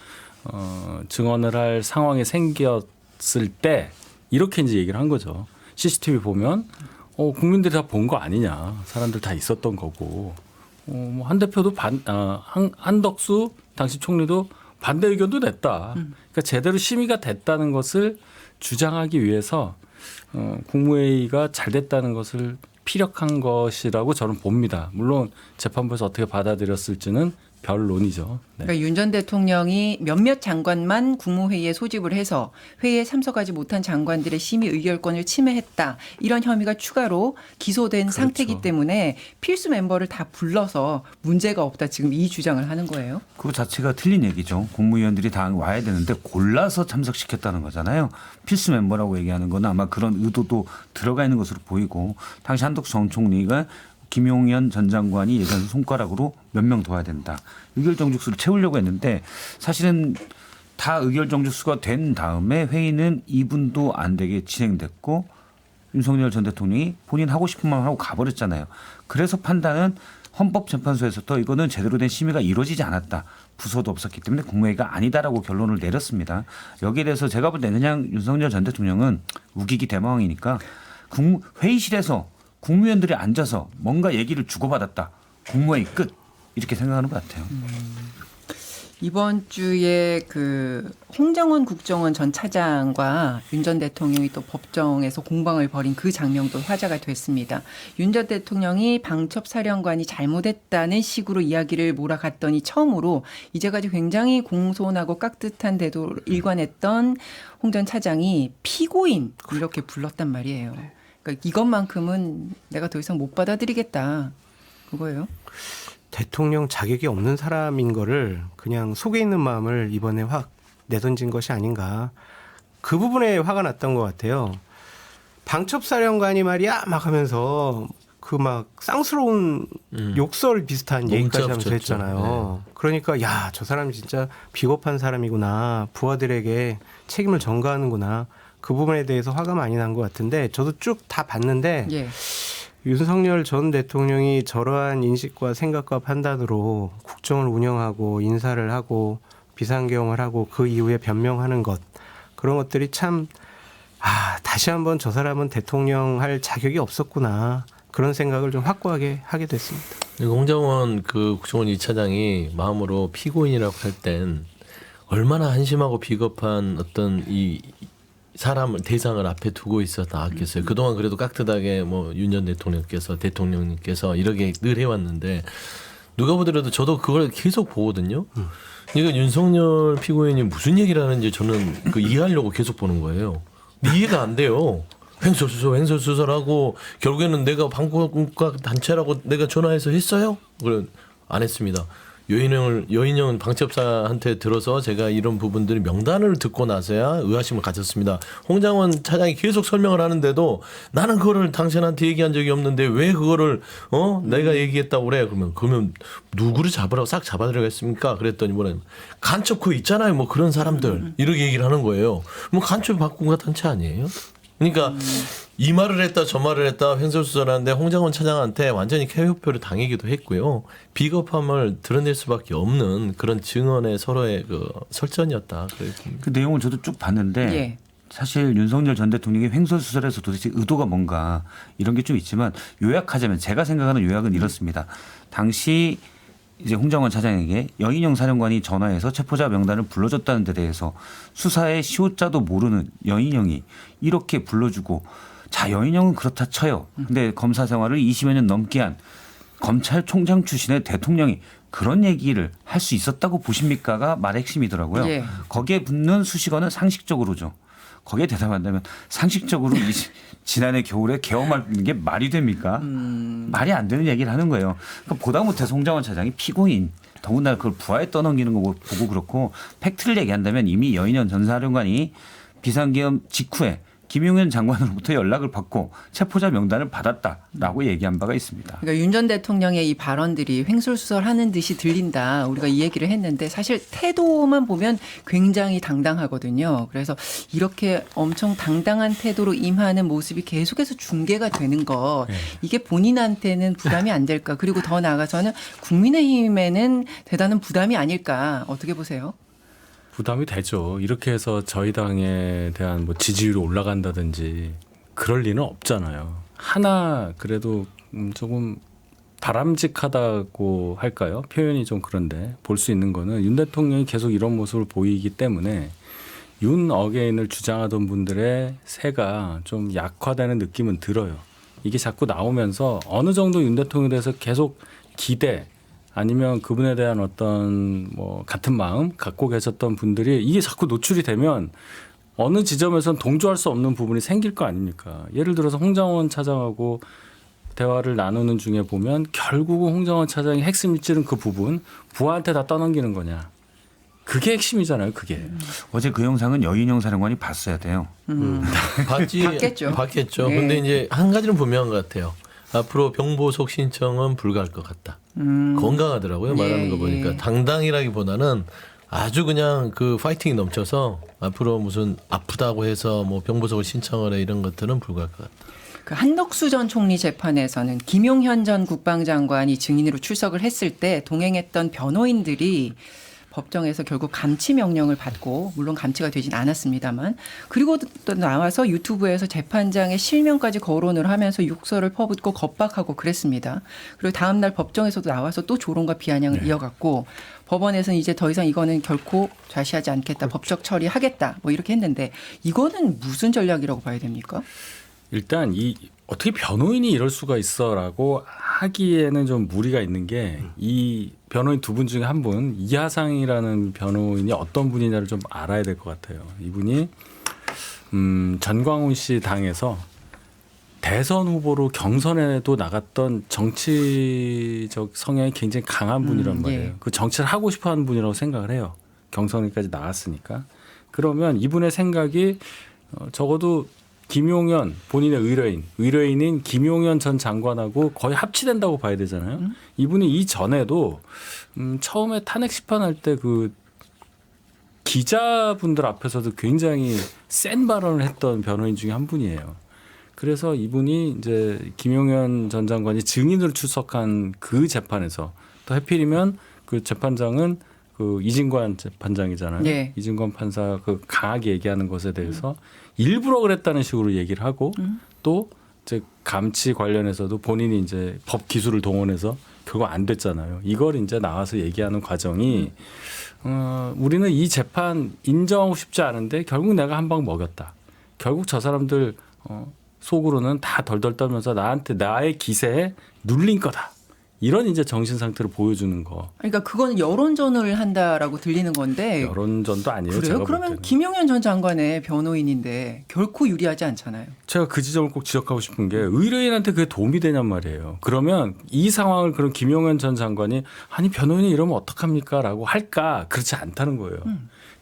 증언을 할 상황이 생겼을 때 이렇게 이제 얘기를 한 거죠. CCTV 보면 국민들이 다 본 거 아니냐, 사람들 다 있었던 거고. 한 대표도 한덕수 당시 총리도 반대 의견도 냈다. 그러니까 제대로 심의가 됐다는 것을 주장하기 위해서 국무회의가 잘 됐다는 것을 피력한 것이라고 저는 봅니다. 물론 재판부에서 어떻게 받아들였을지는 별론이죠. 네. 그러니까 윤 전 대통령이 몇몇 장관만 국무회의에 소집을 해서 회의에 참석하지 못한 장관들의 심의 의결권을 침해했다. 이런 혐의가 추가로 기소된 그렇죠. 상태이기 때문에 필수 멤버를 다 불러서 문제가 없다. 지금 이 주장을 하는 거예요. 그거 자체가 틀린 얘기죠. 국무위원들이 다 와야 되는데 골라서 참석시켰다는 거잖아요. 필수 멤버라고 얘기하는 건 아마 그런 의도도 들어가 있는 것으로 보이고 당시 한덕수 전 총리가 김용현 전 장관이 예전 손가락으로 몇 명 둬야 된다. 의결 정족수를 채우려고 했는데 사실은 다 의결 정족수가 된 다음에 회의는 2분도 안 되게 진행됐고 윤석열 전 대통령이 본인 하고 싶은 말 하고 가버렸잖아요. 그래서 판단은 헌법재판소에서도 이거는 제대로 된 심의가 이루어지지 않았다. 부서도 없었기 때문에 국무회의가 아니다라고 결론을 내렸습니다. 여기에 대해서 제가 볼 때 그냥 윤석열 전 대통령은 우기기 대망이니까 회의실에서 국무위원들이 앉아서 뭔가 얘기를 주고받았다. 국무회의 끝. 이렇게 생각하는 것 같아요. 이번 주에 그 홍정원 국정원 전 차장과 윤 전 대통령이 또 법정에서 공방을 벌인 그 장면도 화제가 됐습니다. 윤 전 대통령이 방첩사령관이 잘못했다는 식으로 이야기를 몰아갔더니 처음으로 이제까지 굉장히 공손하고 깍듯한 태도를 일관했던 홍 전 차장이 피고인 이렇게 불렀단 말이에요. 그러니까 이것만큼은 내가 더 이상 못 받아들이겠다. 그거예요. 대통령 자격이 없는 사람인 거를 그냥 속에 있는 마음을 이번에 확 내던진 것이 아닌가. 그 부분에 화가 났던 것 같아요. 방첩사령관이 말이야 막 하면서 그 막 쌍스러운 욕설 비슷한 얘기까지 하면서 했잖아요. 네. 그러니까 야, 저 사람이 진짜 비겁한 사람이구나. 부하들에게 책임을 전가하는구나. 그 부분에 대해서 화가 많이 난 것 같은데 저도 쭉 다 봤는데 예. 윤석열 전 대통령이 저러한 인식과 생각과 판단으로 국정을 운영하고 인사를 하고 비상계엄을 하고 그 이후에 변명하는 것 그런 것들이 참 다시 한번 저 사람은 대통령 할 자격이 없었구나. 그런 생각을 좀 확고하게 하게 됐습니다. 그리고 홍장원 그 국정원 2차장이 마음으로 피고인이라고 할 땐 얼마나 한심하고 비겁한 어떤 이 사람을 대상을 앞에 두고 있어 나왔겠어요. 그동안 그래도 깍듯하게 뭐 윤 전 대통령님께서 이렇게 늘 해왔는데 누가 보더라도 저도 그걸 계속 보거든요. 그러니까 윤석열 피고인이 무슨 얘기를 하는지 저는 그 이해하려고 계속 보는 거예요. 이해가 안 돼요. 횡설수설하고 결국에는 내가 방공국가 단체라고 내가 전화해서 했어요? 그래 안 했습니다. 여인영 방첩사한테 들어서 제가 이런 부분들이 명단을 듣고 나서야 의아심을 가졌습니다. 홍장원 차장이 계속 설명을 하는데도 나는 그거를 당신한테 얘기한 적이 없는데 왜 그거를 내가 얘기했다고 그래? 그러면 누구를 잡으라고 싹 잡아들여겠습니까? 그랬더니 뭐래 간첩 그 있잖아요. 뭐 그런 사람들 이렇게 얘기를 하는 거예요. 뭐 간첩이 방공국가 단체 아니에요? 그러니까 이 말을 했다 저 말을 했다 횡설수설하는데 홍장원 차장한테 완전히 KO표를 당하기도 했고요. 비겁함을 드러낼 수밖에 없는 그런 증언의 서로의 그 설전이었다. 그 내용을 저도 쭉 봤는데 예. 사실 윤석열 전 대통령이 횡설수설해서 도대체 의도가 뭔가 이런 게 좀 있지만 요약하자면 제가 생각하는 요약은 이렇습니다. 당시 이제 홍장원 차장에게 여인영 사령관이 전화해서 체포자 명단을 불러줬다는 데 대해서 수사의 시호자도 모르는 여인영이 이렇게 불러주고 자 여인영은 그렇다 쳐요. 근데 검사 생활을 20여 년 넘게 한 검찰총장 출신의 대통령이 그런 얘기를 할 수 있었다고 보십니까가 말의 핵심이더라고요. 예. 거기에 붙는 수식어는 상식적으로죠. 거기에 대답한다면 상식적으로 지난해 겨울에 계엄하는 게 말이 됩니까? 말이 안 되는 얘기를 하는 거예요. 그러니까 보다 못해서 홍장원 차장이 피고인 더군다나 그걸 부하에 떠넘기는 거 보고 그렇고 팩트를 얘기한다면 이미 여인영 전 사령관이 비상계엄 직후에 김용현 장관으로부터 연락을 받고 체포자 명단을 받았다라고 얘기한 바가 있습니다. 그러니까 윤 전 대통령의 이 발언들이 횡설수설하는 듯이 들린다. 우리가 이 얘기를 했는데 사실 태도만 보면 굉장히 당당하거든요. 그래서 이렇게 엄청 당당한 태도로 임하는 모습이 계속해서 중계가 되는 거 이게 본인한테는 부담이 안 될까. 그리고 더 나아가서는 국민의힘에는 대단한 부담이 아닐까. 어떻게 보세요? 부담이 되죠. 이렇게 해서 저희 당에 대한 뭐 지지율이 올라간다든지 그럴 리는 없잖아요. 하나 그래도 조금 바람직하다고 할까요? 표현이 좀 그런데 볼 수 있는 거는 윤 대통령이 계속 이런 모습을 보이기 때문에 윤 어게인을 주장하던 분들의 세가 좀 약화되는 느낌은 들어요. 이게 자꾸 나오면서 어느 정도 윤 대통령에 대해서 계속 기대 아니면 그분에 대한 어떤 뭐 같은 마음 갖고 계셨던 분들이 이게 자꾸 노출이 되면 어느 지점에선 동조할 수 없는 부분이 생길 거 아닙니까? 예를 들어서 홍장원 차장하고 대화를 나누는 중에 보면 결국은 홍장원 차장이 핵심 일지는 그 부분 부하한테 다 떠넘기는 거냐. 그게 핵심이잖아요. 그게. 어제 그 영상은 여인영 사령관이 봤어야 돼요. 봤겠죠. 봤겠죠. 네. 근데 이제 한 가지는 분명한 것 같아요. 앞으로 병보석 신청은 불가할 것 같다. 건강하더라고요. 말하는 거 보니까. 당당이라기보다는 아주 그냥 그 파이팅이 넘쳐서 앞으로 무슨 아프다고 해서 뭐 병보석을 신청을 해 이런 것들은 불가할 것 같다. 그 한덕수 전 총리 재판에서는 김용현 전 국방장관이 증인으로 출석을 했을 때 동행했던 변호인들이 법정에서 결국 감치 명령을 받고 물론 감치가 되진 않았습니다만 그리고 또 나와서 유튜브에서 재판장의 실명까지 거론을 하면서 욕설을 퍼붓고 겁박하고 그랬습니다. 그리고 다음 날 법정에서도 나와서 또 조롱과 비아냥을 이어갔고 법원에서는 이제 더 이상 이거는 결코 좌시하지 않겠다. 법적 처리하겠다. 뭐 이렇게 했는데 이거는 무슨 전략이라고 봐야 됩니까? 일단 이 어떻게 변호인이 이럴 수가 있어라고 하기에는 좀 무리가 있는 게 이 변호인 두 분 중에 한 분 이하상이라는 변호인이 어떤 분이냐를 좀 알아야 될 것 같아요. 이분이 전광훈 씨 당에서 대선 후보로 경선에도 나갔던 정치적 성향이 굉장히 강한 분이란 말이에요. 예. 그 정치를 하고 싶어하는 분이라고 생각을 해요. 경선까지 나왔으니까. 그러면 이분의 생각이 적어도 김용현 본인의 의뢰인인 김용현 전 장관하고 거의 합치된다고 봐야 되잖아요. 이분이 이전에도 처음에 탄핵 심판할 때 그 기자분들 앞에서도 굉장히 센 발언을 했던 변호인 중에 한 분이에요. 그래서 이분이 이제 김용현 전 장관이 증인으로 출석한 그 재판에서 또 해필이면 그 재판장은 그 그 이진관 재판장이잖아요. 네. 이진관 판사 그 강하게 얘기하는 것에 대해서 일부러 그랬다는 식으로 얘기를 하고 또 이제 감치 관련해서도 본인이 이제 법 기술을 동원해서 결국 안 됐잖아요. 이걸 이제 나와서 얘기하는 과정이 우리는 이 재판 인정하고 싶지 않은데 결국 내가 한 방 먹였다. 결국 저 사람들 속으로는 다 덜덜 떨면서 나한테 나의 기세에 눌린 거다. 이런 이제 정신 상태를 보여주는 거. 그러니까 그건 여론전을 한다라고 들리는 건데. 여론전도 아니에요. 그래요? 제가 볼 그러면 때는. 김용현 전 장관의 변호인인데 결코 유리하지 않잖아요. 제가 그 지점을 꼭 지적하고 싶은 게 의뢰인한테 그게 도움이 되냔 말이에요. 그러면 이 상황을 그럼 김용현 전 장관이 아니 변호인이 이러면 어떡합니까? 라고 할까? 그렇지 않다는 거예요.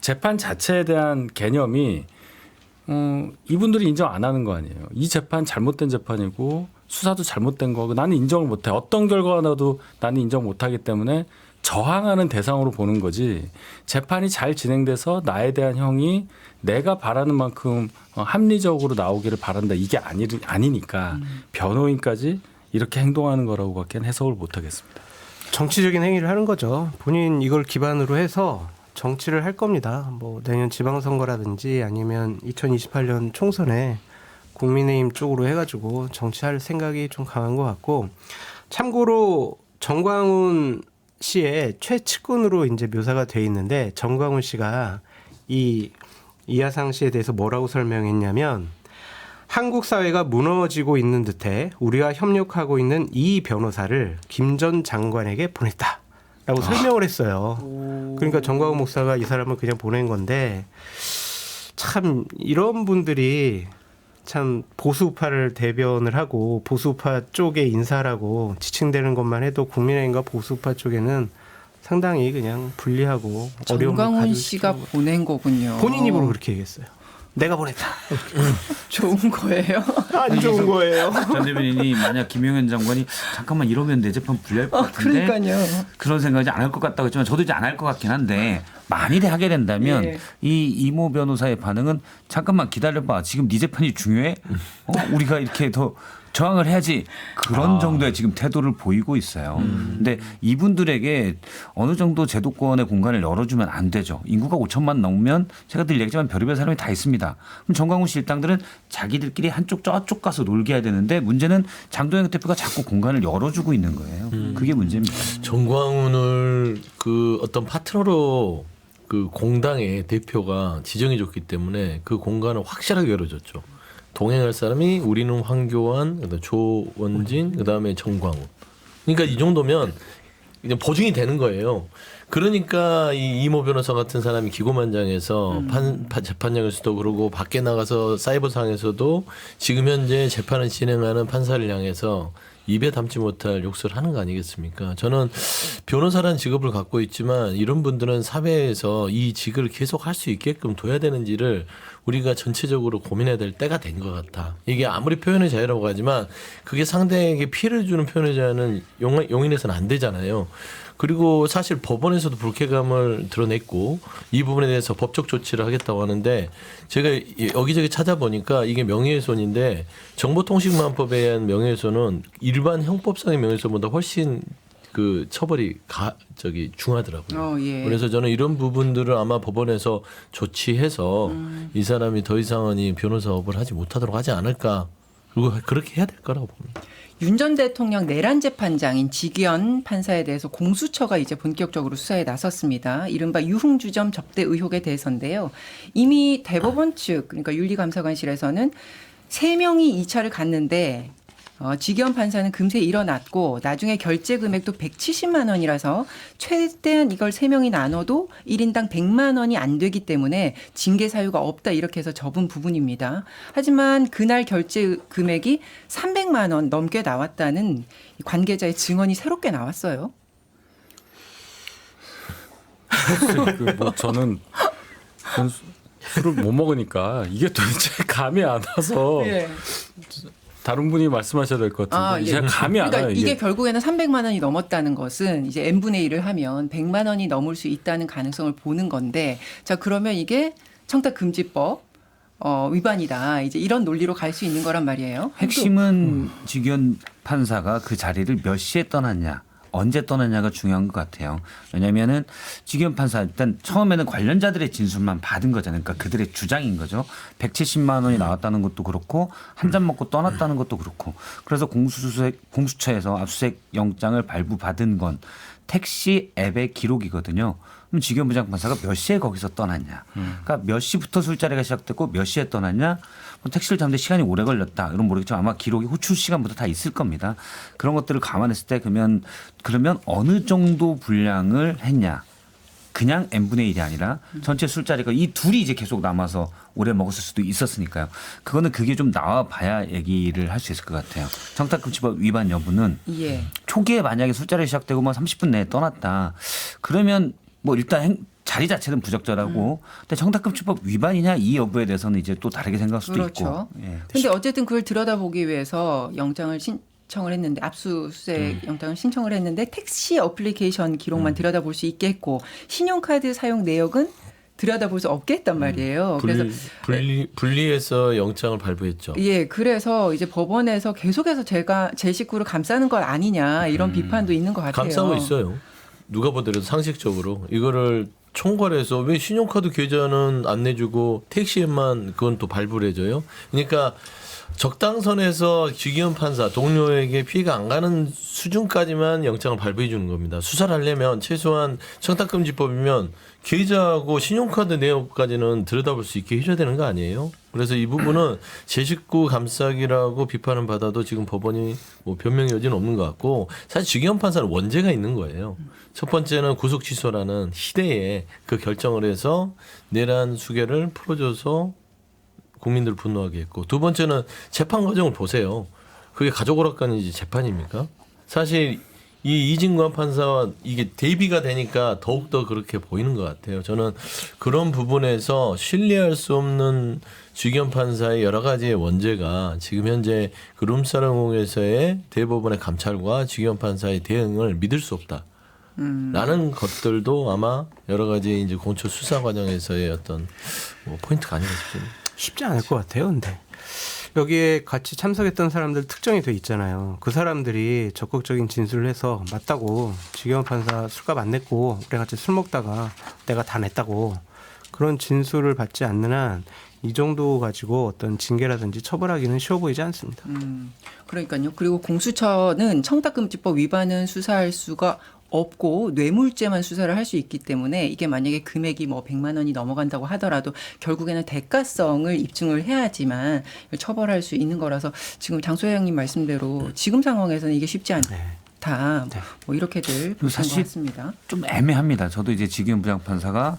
재판 자체에 대한 개념이 이분들이 인정 안 하는 거 아니에요. 이 재판 잘못된 재판이고 수사도 잘못된 거고 나는 인정을 못해. 어떤 결과가 나도 나는 인정 못하기 때문에 저항하는 대상으로 보는 거지. 재판이 잘 진행돼서 나에 대한 형이 내가 바라는 만큼 합리적으로 나오기를 바란다. 이게 아니니까 변호인까지 이렇게 행동하는 거라고밖에 해석을 못 하겠습니다. 정치적인 행위를 하는 거죠. 본인 이걸 기반으로 해서 정치를 할 겁니다. 뭐 내년 지방선거라든지 아니면 2028년 총선에 국민의힘 쪽으로 해가지고 정치할 생각이 좀 강한 것 같고, 참고로 정광훈 씨의 최측근으로 이제 묘사가 돼 있는데 정광훈 씨가 이 이하상 씨에 대해서 뭐라고 설명했냐면 한국 사회가 무너지고 있는 듯해 우리와 협력하고 있는 이 변호사를 김 전 장관에게 보냈다라고 설명을 했어요. 그러니까 정광훈 목사가 이 사람을 그냥 보낸 건데 참 이런 분들이 참 보수파를 대변을 하고 보수파 쪽의 인사라고 지칭되는 것만 해도 국민의힘과 보수파 쪽에는 상당히 그냥 불리하고 어려움을 정광훈 가질 씨가 수 있는 보낸 거군요. 본인 입으로 그렇게 얘기했어요. 내가 보냈다. 좋은 거예요. 안 좋은 거예요. 전 대변인이 만약 김용현 장관이 잠깐만 이러면 내 재판 불리할 것 같은데 그러니까요. 그런 생각이 안 할 것 같다고 했지만 저도 이제 안 할 것 같긴 한데 만일에 하게 된다면 예. 이 이모 변호사의 반응은 잠깐만 기다려봐. 지금 네 재판이 중요해? 우리가 이렇게 더 저항을 해야지. 그런 정도의 지금 태도를 보이고 있어요. 근데 이분들에게 어느 정도 제도권의 공간을 열어주면 안 되죠. 인구가 5천만 넘으면 제가 늘 얘기했지만 별의별 사람이 다 있습니다. 그럼 정광훈 씨 일당들은 자기들끼리 한쪽 저쪽 가서 놀게 해야 되는데 문제는 장도영 대표가 자꾸 공간을 열어주고 있는 거예요. 그게 문제입니다. 정광훈을 그 어떤 파트너로 그 공당의 대표가 지정해줬기 때문에 그 공간을 확실하게 열어줬죠. 동행할 사람이 우리는 황교안, 그다음에 조원진, 그다음에 정광훈. 그러니까 이 정도면 이제 보증이 되는 거예요. 그러니까 이 이모 변호사 같은 사람이 기고만장해서 재판장에서도 그러고 밖에 나가서 사이버상에서도 지금 현재 재판을 진행하는 판사를 향해서 입에 담지 못할 욕설을 하는 거 아니겠습니까? 저는 변호사라는 직업을 갖고 있지만 이런 분들은 사회에서 이 직을 계속 할 수 있게끔 둬야 되는지를 우리가 전체적으로 고민해야 될 때가 된 것 같아. 이게 아무리 표현의 자유라고 하지만 그게 상대에게 피해를 주는 표현의 자유는 용인해서는 안 되잖아요. 그리고 사실 법원에서도 불쾌감을 드러냈고 이 부분에 대해서 법적 조치를 하겠다고 하는데 제가 여기저기 찾아보니까 이게 명예훼손인데 정보통신망법에 의한 명예훼손은 일반 형법상의 명예훼손보다 훨씬 그 처벌이 중하더라고요. 예. 그래서 저는 이런 부분들을 아마 법원에서 조치해서 이 사람이 더 이상은 이 변호사업을 하지 못하도록 하지 않을까. 그리고 그렇게 해야 될 거라고 봅니다. 윤 전 대통령 내란 재판장인 지기현 판사에 대해서 공수처가 이제 본격적으로 수사에 나섰습니다. 이른바 유흥주점 접대 의혹에 대해서인데요. 이미 대법원 측 그러니까 윤리감사관실에서는 3명이 2차를 갔는데 지기현 판사는 금세 일어났고 나중에 결제 금액도 170만 원이라서 최대한 이걸 3명이 나눠도 1인당 100만 원이 안 되기 때문에 징계 사유가 없다 이렇게 해서 접은 부분입니다. 하지만 그날 결제 금액이 300만 원 넘게 나왔다는 관계자의 증언이 새롭게 나왔어요. 저는 술을 못 먹으니까 이게 도대체 감이 안 와서 예. 다른 분이 말씀하셔야 될 것 같은데 예. 제가 감이 안 그러니까 와요. 이게 결국에는 300만 원이 넘었다는 것은 이제 n분의 1을 하면 100만 원이 넘을 수 있다는 가능성을 보는 건데 자 그러면 이게 청탁금지법 위반이다. 이제 이런 논리로 갈 수 있는 거란 말이에요. 핵심은 지기현 판사가 그 자리를 몇 시에 떠났냐. 언제 떠났냐가 중요한 것 같아요. 왜냐하면은 지기현 판사 일단 처음에는 관련자들의 진술만 받은 거잖아요. 그러니까 그들의 주장인 거죠. 170만 원이 나왔다는 것도 그렇고 한 잔 먹고 떠났다는 것도 그렇고 그래서 공수처에서 압수수색 영장을 발부받은 건 택시 앱의 기록이거든요. 그럼 지기현 부장판사가 몇 시에 거기서 떠났냐. 그러니까 몇 시부터 술자리가 시작됐고 몇 시에 떠났냐. 뭐 택시를 잡는데 시간이 오래 걸렸다. 이런 모르겠지만 아마 기록이 호출 시간부터 다 있을 겁니다. 그런 것들을 감안했을 때 그러면 어느 정도 분량을 했냐. 그냥 n분의 1이 아니라 전체 술자리가 이 둘이 이제 계속 남아서 오래 먹었을 수도 있었으니까요. 그게 좀 나와 봐야 얘기를 할 수 있을 것 같아요. 정탁금지법 위반 여부는 예. 초기에 만약에 술자리 시작되고 뭐 30분 내에 떠났다. 그러면 뭐 일단 자리 자체는 부적절하고 근데 정탁금지법 위반이냐 이 여부에 대해서는 이제 또 다르게 생각할 수도 그렇죠. 있고. 예. 근데 어쨌든 그걸 들여다보기 위해서 영장을 신청을 했는데 압수수색 영장을 신청을 했는데 택시 어플리케이션 기록만 들여다볼 수 있게 했고 신용카드 사용 내역은 들여다볼 수 없게 했단 말이에요. 그래서 분리해서 영장을 발부했죠. 예, 그래서 이제 법원에서 계속해서 제 식구를 감싸는 것 아니냐 이런 비판도 있는 것 같아요. 감싸고 있어요. 누가 보더라도 상식적으로 이거를 총괄해서 왜 신용카드 계좌는 안 내주고 택시에만 그건 또 발부를 해줘요. 그러니까 적당선에서 지기현 판사 동료에게 피해가 안 가는 수준까지만 영장을 발부해 주는 겁니다. 수사를 하려면 최소한 청탁금지법이면 계좌하고 신용카드 내역까지는 들여다볼 수 있게 해줘야 되는 거 아니에요? 그래서 이 부분은 제 식구 감싸기라고 비판을 받아도 지금 법원이 뭐 변명 여지는 없는 것 같고 사실 지기현 판사는 원죄가 있는 거예요. 첫 번째는 구속 취소라는 희대에 그 결정을 해서 내란 수개를 풀어줘서 국민들을 분노하게 했고 두 번째는 재판 과정을 보세요. 그게 가족 오락관인지 재판입니까? 사실 이 이진관 판사와 이게 대비가 되니까 더욱더 그렇게 보이는 것 같아요. 저는 그런 부분에서 신뢰할 수 없는 지기현 판사의 여러 가지의 원죄가 지금 현재 그 룸사롱에서의 대법원의 감찰과 지기현 판사의 대응을 믿을 수 없다. 라는 것들도 아마 여러 가지 이제 공처 수사 과정에서의 어떤 뭐 포인트가 아닌가 싶습니다. 쉽지 않을 것 같아요. 근데 여기에 같이 참석했던 사람들 특정이 돼 있잖아요. 그 사람들이 적극적인 진술을 해서 맞다고 지기현 판사 술값 안 냈고 우리 같이 술 먹다가 내가 다 냈다고 그런 진술을 받지 않는 한 이 정도 가지고 어떤 징계라든지 처벌하기는 쉬워 보이지 않습니다. 그러니까요. 그리고 공수처는 청탁금지법 위반은 수사할 수가 없고 뇌물죄만 수사를 할 수 있기 때문에 이게 만약에 금액이 뭐 100만 원이 넘어간다고 하더라도 결국에는 대가성을 입증을 해야지만 처벌할 수 있는 거라서 지금 장 소장님 말씀대로 지금 상황에서는 이게 쉽지 않다. 뭐 이렇게들 보신 것 사실 같습니다. 좀 애매합니다. 저도 이제 지기현 부장판사가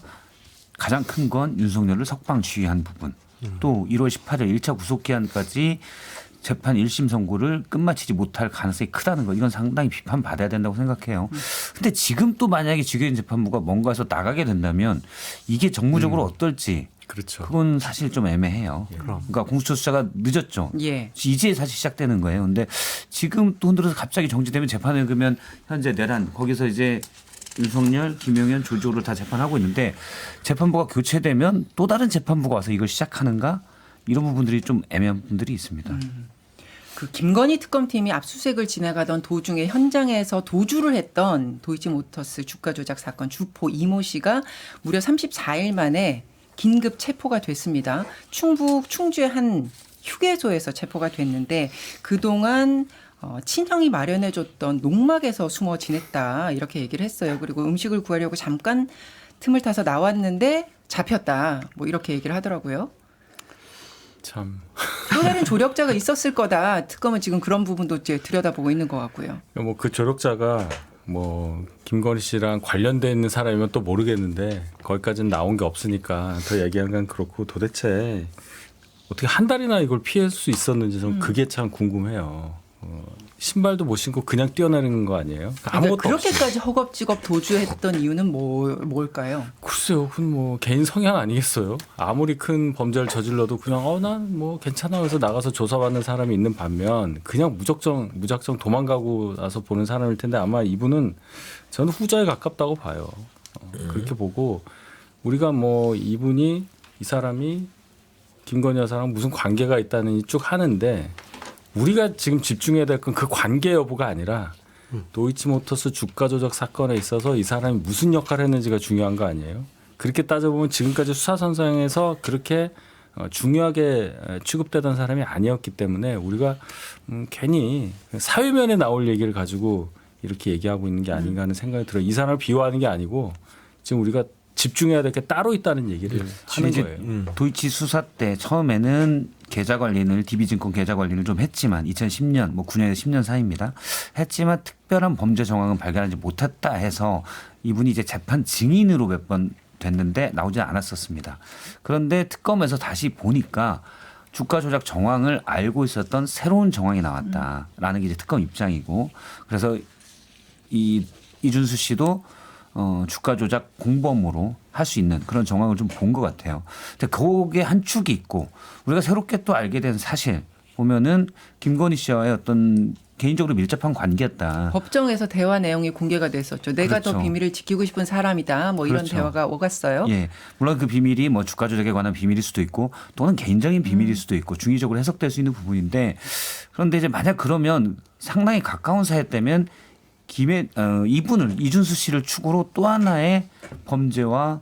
가장 큰 건 윤석열을 석방 지휘한 부분. 또 1월 18일 1차 구속기한까지 재판 1심 선고를 끝마치지 못할 가능성이 크다는 거 이건 상당히 비판받아야 된다고 생각해요. 근데 지금 또 만약에 지기현 재판부가 뭔가에서 나가게 된다면 이게 정무적으로 어떨지 그렇죠. 그건 사실 좀 애매해요. 그러니까 공수처 수사가 늦었죠. 예. 이제 사실 시작되는 거예요. 근데 지금 또 흔들어서 갑자기 정지되면 재판을 그러면 현재 내란 거기서 이제 윤석열, 김용현, 조지호를 다 재판하고 있는데 재판부가 교체되면 또 다른 재판부가 와서 이걸 시작하는가 이런 부분들이 좀 애매한 부분들이 있습니다. 그 김건희 특검팀이 압수수색을 지나가던 도중에 현장에서 도주를 했던 도이치모터스 주가 조작 사건 주포 이모 씨가 무려 34일 만에 긴급 체포가 됐습니다. 충북 충주의 한 휴게소에서 체포가 됐는데 그동안 친형이 마련해줬던 농막에서 숨어 지냈다 이렇게 얘기를 했어요. 그리고 음식을 구하려고 잠깐 틈을 타서 나왔는데 잡혔다 뭐 이렇게 얘기를 하더라고요. 참. 또 다른 조력자가 있었을 거다. 특검은 지금 그런 부분도 이제 들여다보고 있는 것 같고요. 뭐 그 조력자가 뭐 김건희 씨랑 관련돼 있는 사람이면 또 모르겠는데 거기까지는 나온 게 없으니까 더 얘기한 건 그렇고 도대체 어떻게 한 달이나 이걸 피할 수 있었는지 좀 그게 참 궁금해요. 신발도 못 신고 그냥 뛰어내리는 거 아니에요? 아무것도 그렇게까지 없이. 허겁지겁 도주했던 이유는 뭘까요? 글쎄요, 그건 뭐 개인 성향 아니겠어요? 아무리 큰 범죄를 저질러도 그냥 난 뭐 괜찮아 그래서 나가서 조사받는 사람이 있는 반면 그냥 무작정 도망가고 나서 보는 사람일 텐데 아마 이분은 저는 후자에 가깝다고 봐요. 그렇게 보고 우리가 뭐 이 사람이 김건희 여사랑 무슨 관계가 있다는 쭉 하는데 우리가 지금 집중해야 될 건 그 관계 여부가 아니라 도이치모터스 주가 조작 사건에 있어서 이 사람이 무슨 역할을 했는지가 중요한 거 아니에요? 그렇게 따져보면 지금까지 수사선상에서 그렇게 중요하게 취급되던 사람이 아니었기 때문에 우리가 괜히 사회면에 나올 얘기를 가지고 이렇게 얘기하고 있는 게 아닌가 하는 생각이 들어요. 이 사람을 비호하는 게 아니고 지금 우리가 집중해야 될 게 따로 있다는 얘기를 하는 이제 거예요. 도이치 수사 때 처음에는 계좌 관리를 DB증권 계좌 관리를 좀 했지만 2010년 뭐 9년에서 10년 사이입니다. 했지만 특별한 범죄 정황은 발견하지 못했다 해서 이분이 이제 재판 증인으로 몇 번 됐는데 나오지 않았었습니다. 그런데 특검에서 다시 보니까 주가 조작 정황을 알고 있었던 새로운 정황이 나왔다라는 게 이제 특검 입장이고 그래서 이준수 씨도 주가 조작 공범으로 할 수 있는 그런 정황을 좀 본 것 같아요. 근데 거기에 한 축이 있고 우리가 새롭게 또 알게 된 사실 보면은 김건희 씨와의 어떤 개인적으로 밀접한 관계였다. 법정에서 대화 내용이 공개가 됐었죠. 내가 그렇죠. 더 비밀을 지키고 싶은 사람이다. 뭐 이런 그렇죠. 대화가 오갔어요. 예, 물론 그 비밀이 뭐 주가 조작에 관한 비밀일 수도 있고 또는 개인적인 비밀일 수도 있고 중의적으로 해석될 수 있는 부분인데 그런데 이제 만약 그러면 상당히 가까운 사이였다면 이준수 씨를 축으로 또 하나의 범죄와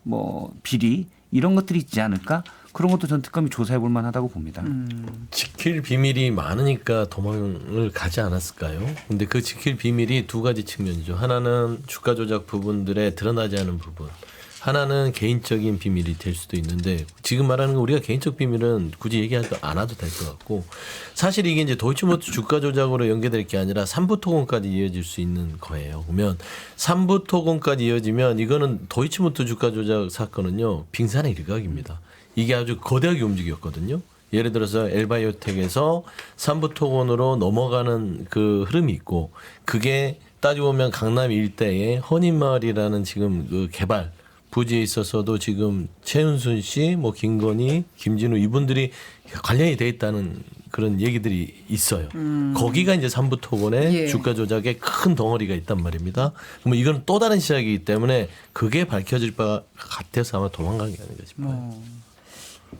뭐 비리 이런 것들이 있지 않을까? 그런 것도 전 특검이 조사해 볼 만하다고 봅니다. 지킬 비밀이 많으니까 도망을 가지 않았을까요? 근데 그 지킬 비밀이 두 가지 측면이죠. 하나는 주가 조작 부분들에 드러나지 않은 부분. 하나는 개인적인 비밀이 될 수도 있는데 지금 말하는 거 우리가 개인적 비밀은 굳이 얘기하지 않아도 될 것 같고 사실 이게 이제 도이치모터 주가 조작으로 연계될 게 아니라 삼부 토건까지 이어질 수 있는 거예요. 그러면 삼부 토건까지 이어지면 이거는 도이치모터 주가 조작 사건은요 빙산의 일각입니다. 이게 아주 거대하게 움직였거든요. 예를 들어서 엘바이오텍에서 삼부 토건으로 넘어가는 그 흐름이 있고 그게 따지고 보면 강남 일대에 허니마을이라는 지금 그 개발 부지에 있어서도 지금 최은순 씨, 뭐 김건희, 김진우 이분들이 관련이 돼 있다는 그런 얘기들이 있어요. 거기가 이제 삼부토건의 예. 주가 조작의 큰 덩어리가 있단 말입니다. 그러면 이건 또 다른 시작이기 때문에 그게 밝혀질 바 같아서 아마 도망간 게 아닌가 싶어요.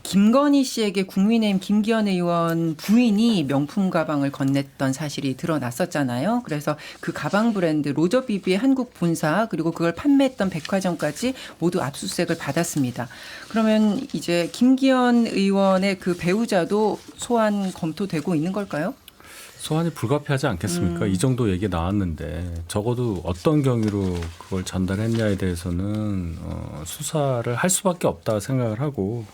김건희 씨에게 국민의힘 김기현 의원 부인이 명품 가방을 건넸던 사실이 드러났었잖아요. 그래서 그 가방 브랜드 로저비비의 한국 본사 그리고 그걸 판매했던 백화점까지 모두 압수수색을 받았습니다. 그러면 이제 김기현 의원의 그 배우자도 소환 검토되고 있는 걸까요? 소환이 불가피하지 않겠습니까? 이 정도 얘기 나왔는데 적어도 어떤 경위로 그걸 전달했냐에 대해서는 수사를 할 수밖에 없다 생각을 하고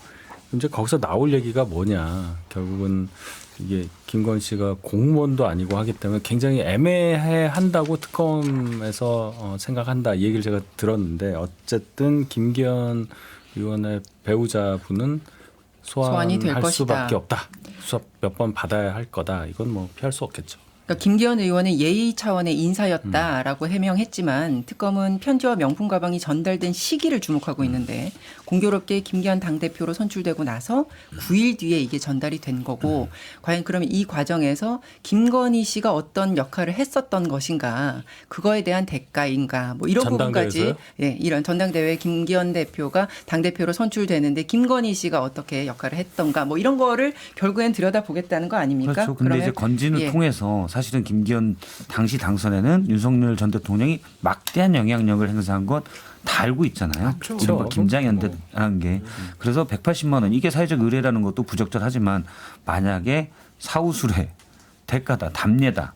이제 거기서 나올 얘기가 뭐냐. 결국은 이게 김건희 씨가 공무원도 아니고 하기 때문에 굉장히 애매한다고 특검에서 생각한다. 이 얘기를 제가 들었는데 어쨌든 김기현 의원의 배우자분은 소환이 될 소환할 것이다. 수밖에 없다. 수사 몇 번 받아야 할 거다. 이건 뭐 피할 수 없겠죠. 그러니까 김기현 의원은 예의 차원의 인사였다라고 해명했지만 특검은 편지와 명품 가방이 전달된 시기를 주목하고 있는데 공교롭게 김기현 당대표로 선출되고 나서 9일 뒤에 이게 전달이 된 거고 과연 그러면 이 과정에서 김건희 씨가 어떤 역할을 했었던 것인가 그거에 대한 대가인가 뭐 이런 부분까지 전당대회에서요? 예, 이런 전당대회 김기현 대표가 당대표로 선출되는데 김건희 씨가 어떻게 역할을 했던가 뭐 이런 거를 결국엔 들여다보겠다는 거 아닙니까? 그렇죠. 근데 이제 건진을 예. 통해서 사실은 김기현 당시 당선에는 윤석열 전 대통령이 막대한 영향력을 행사한 것 다 알고 있잖아요. 이른바 김장현대라는 게. 그래서 180만 원 이게 사회적 의뢰라는 것도 부적절하지만 만약에 사후수뢰 대가다 답례다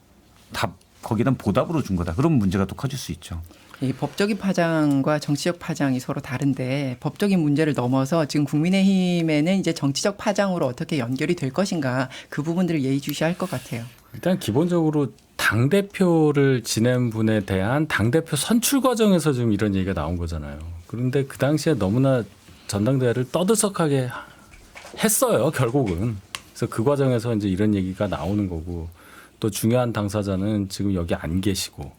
거기다 보답으로 준 거다. 그러면 문제가 또 커질 수 있죠. 이 법적인 파장과 정치적 파장이 서로 다른데 법적인 문제를 넘어서 지금 국민의힘에는 이제 정치적 파장으로 어떻게 연결이 될 것인가 그 부분들을 예의주시할 것 같아요. 일단 기본적으로 당대표를 지낸 분에 대한 당대표 선출 과정에서 지금 이런 얘기가 나온 거잖아요. 그런데 그 당시에 너무나 전당대회를 떠들썩하게 했어요. 결국은. 그래서 그 과정에서 이제 이런 얘기가 나오는 거고 또 중요한 당사자는 지금 여기 안 계시고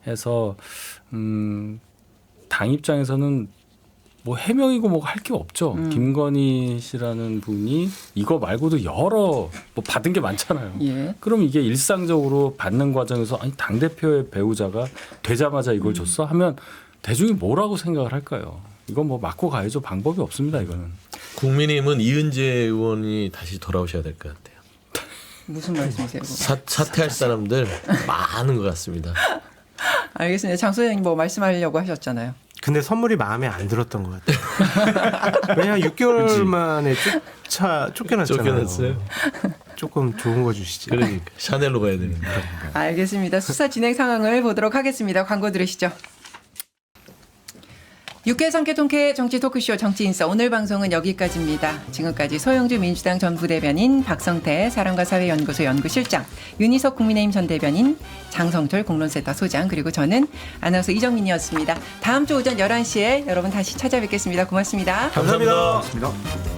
해서 당 입장에서는 뭐 해명이고 뭐 할 게 없죠. 김건희 씨라는 분이 이거 말고도 여러 뭐 받은 게 많잖아요. 예. 그럼 이게 일상적으로 받는 과정에서 아니 당대표의 배우자가 되자마자 이걸 줬어 하면 대중이 뭐라고 생각을 할까요? 이건 뭐 맞고 가야죠. 방법이 없습니다. 이거는. 국민의힘은 이은재 의원이 다시 돌아오셔야 될 것 같아요. 무슨 말씀이세요? 사퇴할 사람들 많은 것 같습니다. 알겠습니다. 장 소장님 뭐 말씀하려고 하셨잖아요. 근데 선물이 마음에 안 들었던 것 같아요. 왜냐 6개월 만에 쫓겨났잖아요. 쫓겨났어요. 조금 좋은 거 주시지. 그러니까 샤넬로 가야 되는데. 알겠습니다. 수사 진행 상황을 보도록 하겠습니다. 광고 들으시죠. 6회 3회 통쾌 정치 토크쇼 정치인싸 오늘 방송은 여기까지입니다. 지금까지 서영주 민주당 전 부대변인, 박성태 사람과 사회연구소 연구실장, 윤희석 국민의힘 전 대변인, 장성철 공론센터 소장, 그리고 저는 아나운서 이정민이었습니다. 다음 주 오전 11시에 여러분 다시 찾아뵙겠습니다. 고맙습니다. 감사합니다. 고맙습니다.